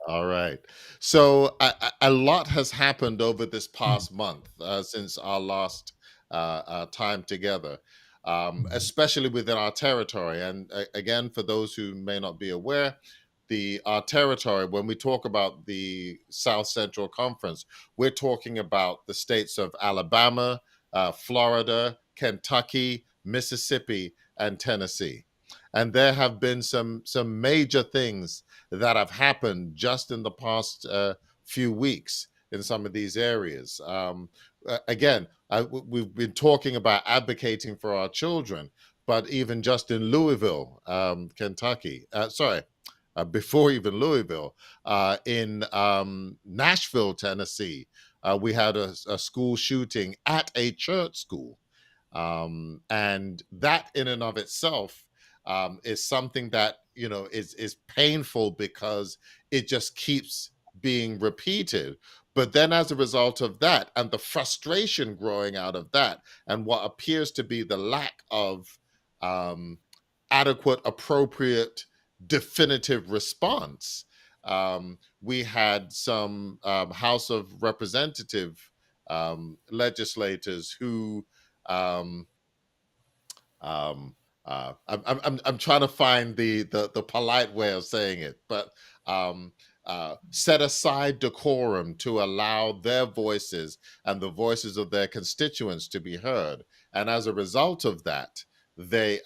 All right. So a lot has happened over this past month since our last time together, especially within our territory. And again, for those who may not be aware, our territory, when we talk about the South Central Conference, we're talking about the states of Alabama, Florida, Kentucky, Mississippi, and Tennessee. And there have been some major things that have happened just in the past few weeks in some of these areas. Again, we've been talking about advocating for our children, but even just in Louisville, Kentucky, before even Louisville, in Nashville, Tennessee, we had a school shooting at a church school. And that in and of itself is something that, is painful because it just keeps being repeated. But then as a result of that and the frustration growing out of that and what appears to be the lack of adequate, appropriate, definitive response, we had some House of Representative legislators who I'm trying to find the polite way of saying it, but set aside decorum to allow their voices and the voices of their constituents to be heard. And as a result of that, they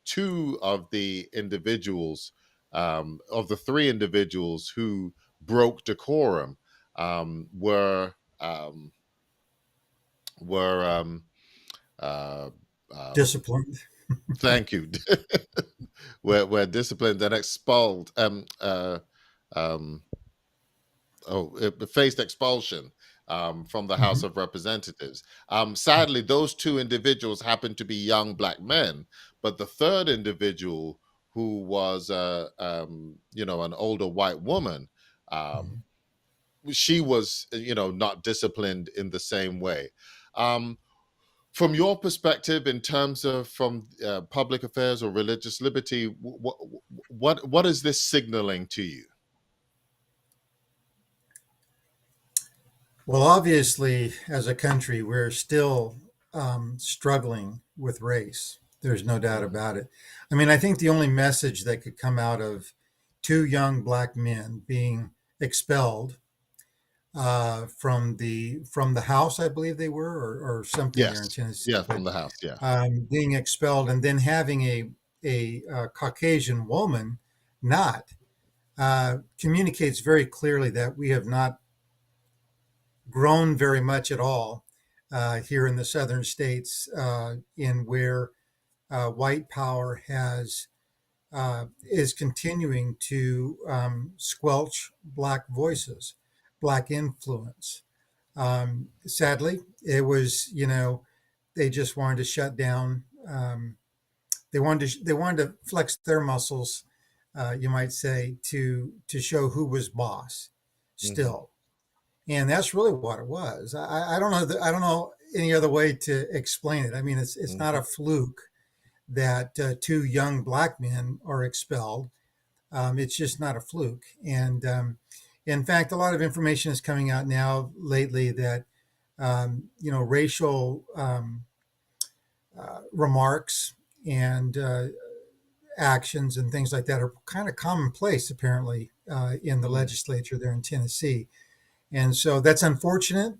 2 of the individuals, of the 3 individuals who broke decorum, were Disciplined. thank you. We're disciplined and expelled. Faced expulsion from the House of Representatives. Sadly, those 2 individuals happened to be young Black men, but the 3rd individual, who was an older white woman, she was not disciplined in the same way. From your perspective, in terms of from public affairs or religious liberty, what is this signaling to you? Well, obviously, as a country, we're still struggling with race. There's no doubt about it. I mean, I think the only message that could come out of 2 young Black men being expelled from the House, I believe they were, or something there in Tennessee. Yes, from the House, yeah. Being expelled and then having a Caucasian woman not communicates very clearly that we have not grown very much at all here in the southern states, in where white power is continuing to squelch Black voices, Black influence. Sadly, it was, they just wanted to shut down. They wanted to flex their muscles, you might say, to show who was boss still. And that's really what it was. I don't know. I don't know any other way to explain it. I mean, it's not a fluke that 2 young Black men are expelled. It's just not a fluke. And In fact, a lot of information is coming out now lately that racial remarks and actions and things like that are kind of commonplace apparently in the Mm. legislature there in Tennessee, and so that's unfortunate.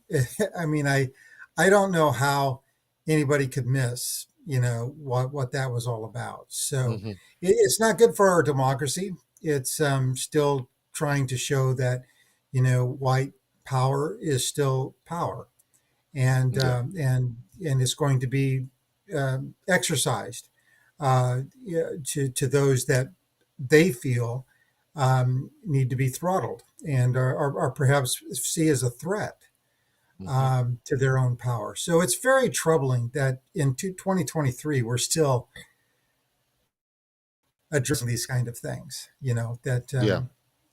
I mean, I don't know how anybody could miss, what that was all about. So Mhm. it's not good for our democracy. It's still trying to show that, white power is still power, and Yeah. it's going to be exercised yeah, to those that they feel need to be throttled and are perhaps see as a threat Mhm. to their own power. So it's very troubling that in 2023 we're still addressing these kind of things. That Yeah.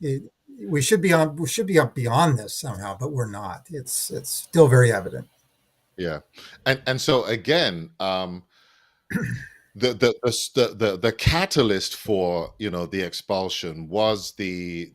it, we should be up beyond this somehow, but we're not. It's still very evident. Yeah. And so again, the catalyst for, the expulsion was the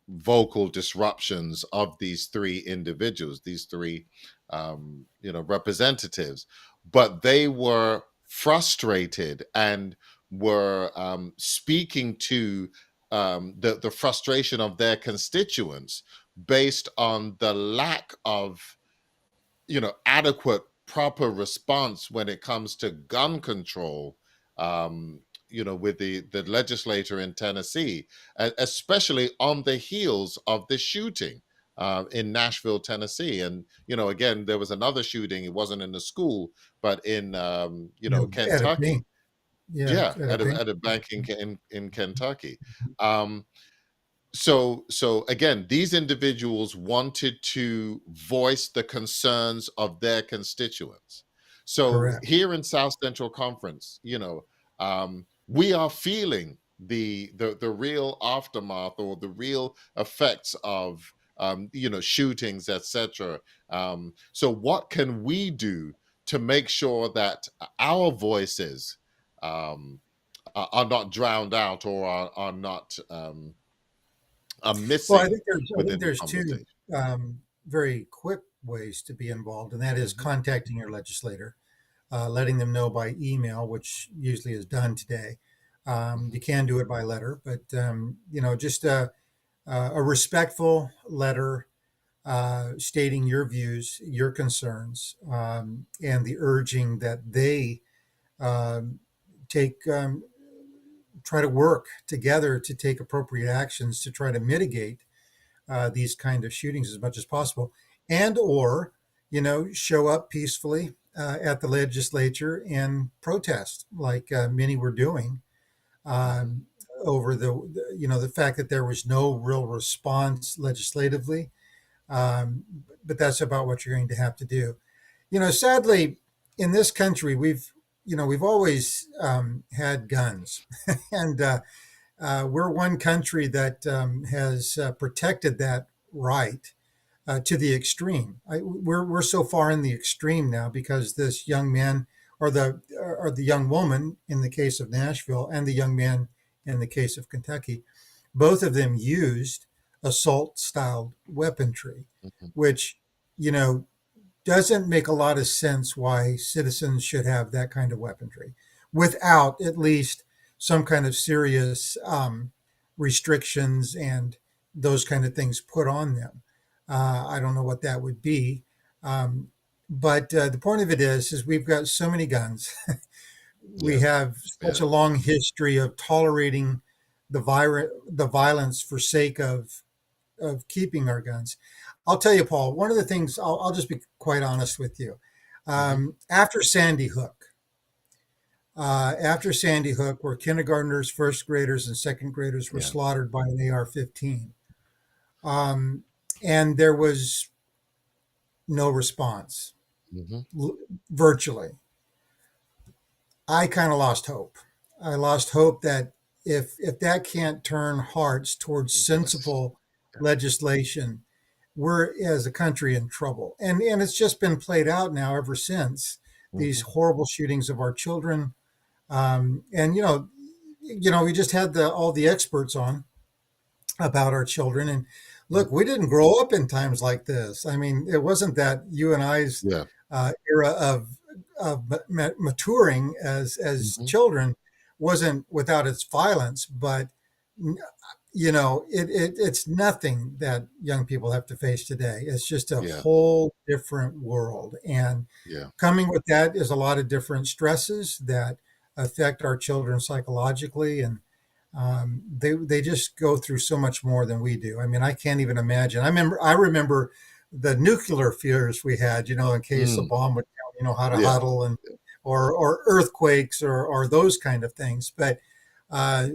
vocal disruptions of these three individuals, these three representatives, but they were frustrated and were speaking to the frustration of their constituents based on the lack of adequate proper response when it comes to gun control, with the legislator in Tennessee, especially on the heels of the shooting in Nashville, Tennessee. And again, there was another shooting. It wasn't in the school, but in At a Kentucky. bank, yeah, Yeah, at a at a bank. at a bank in Kentucky. um so again, these individuals wanted to voice the concerns of their constituents. So Correct. here in South Central Conference, we are feeling the real aftermath or the real effects of shootings, etc. So what can we do to make sure that our voices um, are not drowned out or are not are Well, I missing think there's I think within the there's two conversation. very quick ways to be involved, and that is Mhm, contacting your legislator, letting them know by email, which usually is done today. mhm, You can do it by letter, but just a respectful letter stating your views, your concerns, and the urging that they um, take try to work together to take appropriate actions to try to mitigate these kind of shootings as much as possible, and or show up peacefully at the legislature and protest like many were doing mhm, um, over the fact that there was no real response legislatively. um, but that's about what you're going to have to do. Sadly, in this country, we've always had guns, and we're one country that has protected that right to the extreme. We're so far in the extreme now because this young man, or the young woman in the case of Nashville, and the young man in the case of Kentucky, both of them used assault style weaponry, mhm, which you know doesn't make a lot of sense why citizens should have that kind of weaponry without at least some kind of serious restrictions and those kind of things put on them. I don't know what that would be. Um, but the point of it is we've got so many guns. We yeah, have such yeah, a long history of tolerating the violence for sake of keeping our guns. I'll tell you, Paul, one of the things, I'll just be quite honest with you. mhm, After Sandy Hook, where kindergartners, first graders, and second graders were yeah, slaughtered by an AR 15, um, and there was no response, mhm, virtually, I kind of lost hope. I lost hope that if that can't turn hearts towards yes, sensible yeah, legislation, we're as a country in trouble. And it's just been played out now ever since these mhm, horrible shootings of our children. And we just had all the experts on about our children, and look, we didn't grow up in times like this. I mean, it wasn't that you and I's Yeah. era of maturing as Hmm. children wasn't without its violence, but it's nothing that young people have to face today. It's just a Yeah. whole different world, and Yeah. coming with that is a lot of different stresses that affect our children psychologically, and they just go through so much more than we do. I mean, I can't even imagine. I remember the nuclear fears we had, in case a Mm. bomb would come, how to Yeah. huddle, and or earthquakes, or those kind of things. Uh,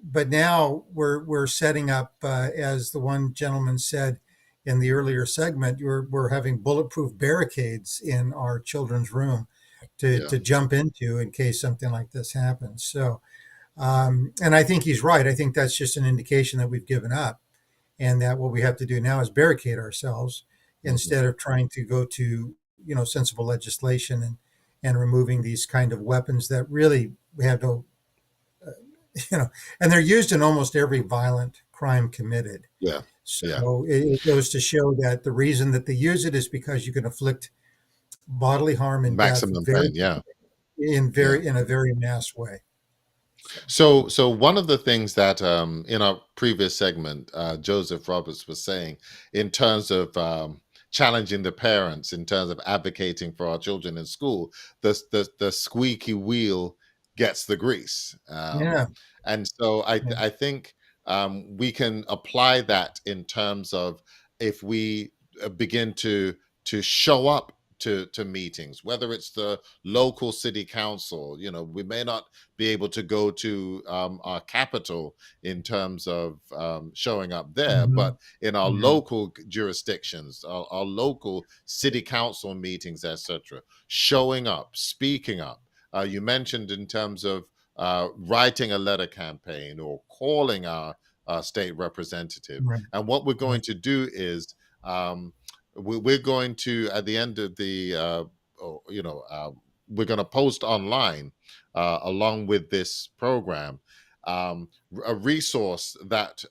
but now we're setting up, as the one gentleman said in the earlier segment, we're having bulletproof barricades in our children's room to Yeah. to jump into in case something like this happens. So, and I think he's right. I think that's just an indication that we've given up, and that what we have to do now is barricade ourselves Hmm. instead of trying to go to sensible legislation, and removing these kind of weapons that really we have no you know, and they're used in almost every violent crime committed. Yeah. Yeah. So it goes to show that the reason that they use it is because you can inflict bodily harm and death Maximum pain. Yeah. Yeah. in a very mass way. So So one of the things that in our previous segment, Joseph Roberts was saying, in terms of challenging the parents, in terms of advocating for our children in school, the squeaky wheel gets the grease, yeah, and so yeah. I think we can apply that in terms of if we begin to show up to meetings, whether it's the local city council. We may not be able to go to our capital in terms of showing up there, Hmm. but in our Yeah. local jurisdictions, our local city council meetings, etc., showing up, speaking up. You mentioned in terms of writing a letter campaign or calling our state representative. Right. And what we're Right. going to do is um, we're going to, at the end of the, oh, we're going to post online along with this program, a resource that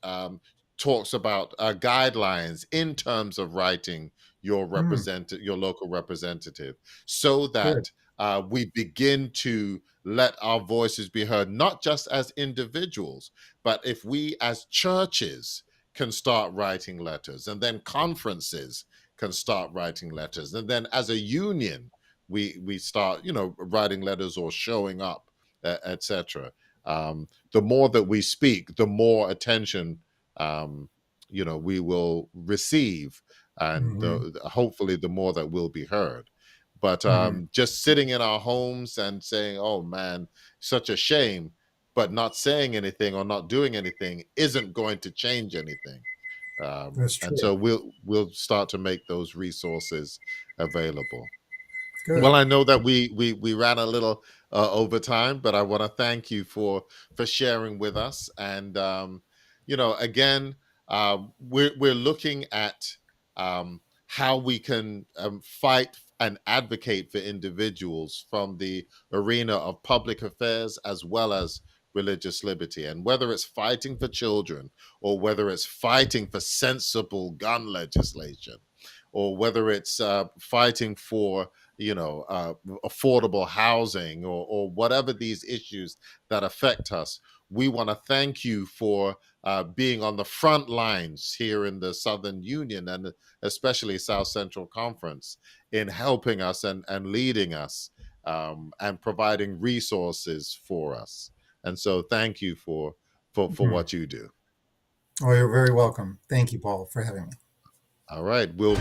talks about guidelines in terms of writing Mm, your local representative, so good. that we begin to let our voices be heard, not just as individuals, but if we as churches can start writing letters, and then conferences can start writing letters, and then as a union we start writing letters or showing up, etc. The more that we speak, the more attention we will receive, and Hmm. hopefully the more that will be heard. But Hmm. just sitting in our homes and saying, oh man, such a shame, but not saying anything or not doing anything isn't going to change anything. That's And true. so we'll start to make those resources available. Good. Well, I know that we ran a little over time, but I want to thank you for sharing with us. And again, we're looking at how we can fight and advocate for individuals from the arena of public affairs as well as religious liberty, and whether it's fighting for children or whether it's fighting for sensible gun legislation, or whether it's fighting for affordable housing, or whatever these issues that affect us. We want to thank you for being on the front lines here in the Southern Union, and especially South Central Conference, in helping us and leading us, and providing resources for us. And so thank you for Hmm. what you do. Oh, you're very welcome. Thank you, Paul, for having me. All right. We'll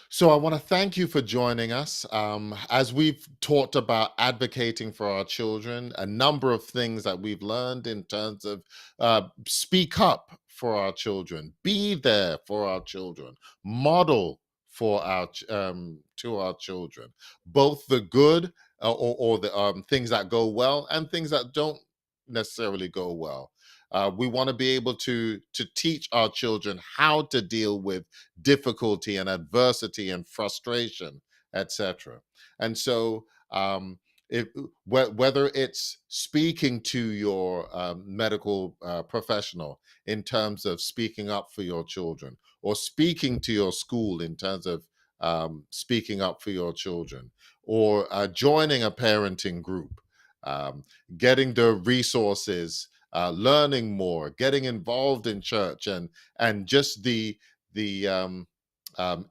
So I want to thank you for joining us. As we've talked about advocating for our children, a number of things that we've learned in terms of speak up for our children, be there for our children, model for to our children, both the good, or the things that go well and things that don't necessarily go well. We want to be able to teach our children how to deal with difficulty and adversity and frustration etc. And so, if, whether it's speaking to your medical professional in terms of speaking up for your children, or speaking to your school in terms of speaking up for your children, or joining a parenting group, um, getting the resources, learning more, getting involved in church, and just the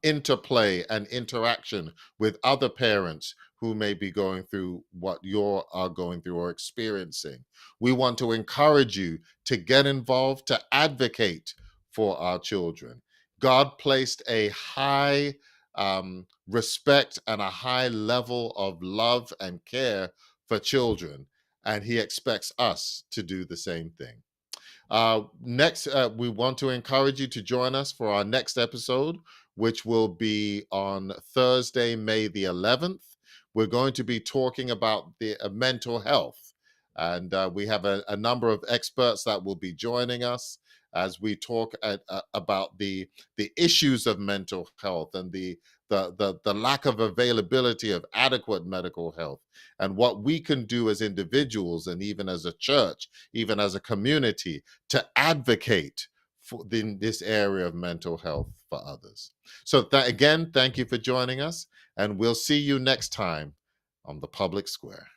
interplay and interaction with other parents who may be going through what you are going through or experiencing. We want to encourage you to get involved, to advocate for our children. God placed a high respect and a high level of love and care for children, and He expects us to do the same thing. Next, we want to encourage you to join us for our next episode, which will be on Thursday, May the 11th. We're going to be talking about the mental health. And we have a number of experts that will be joining us as we talk about the issues of mental health and the lack of availability of adequate medical health, and what we can do as individuals and even as a church, even as a community, to advocate for this area of mental health for others. So again, thank you for joining us, and we'll see you next time on the Public Square.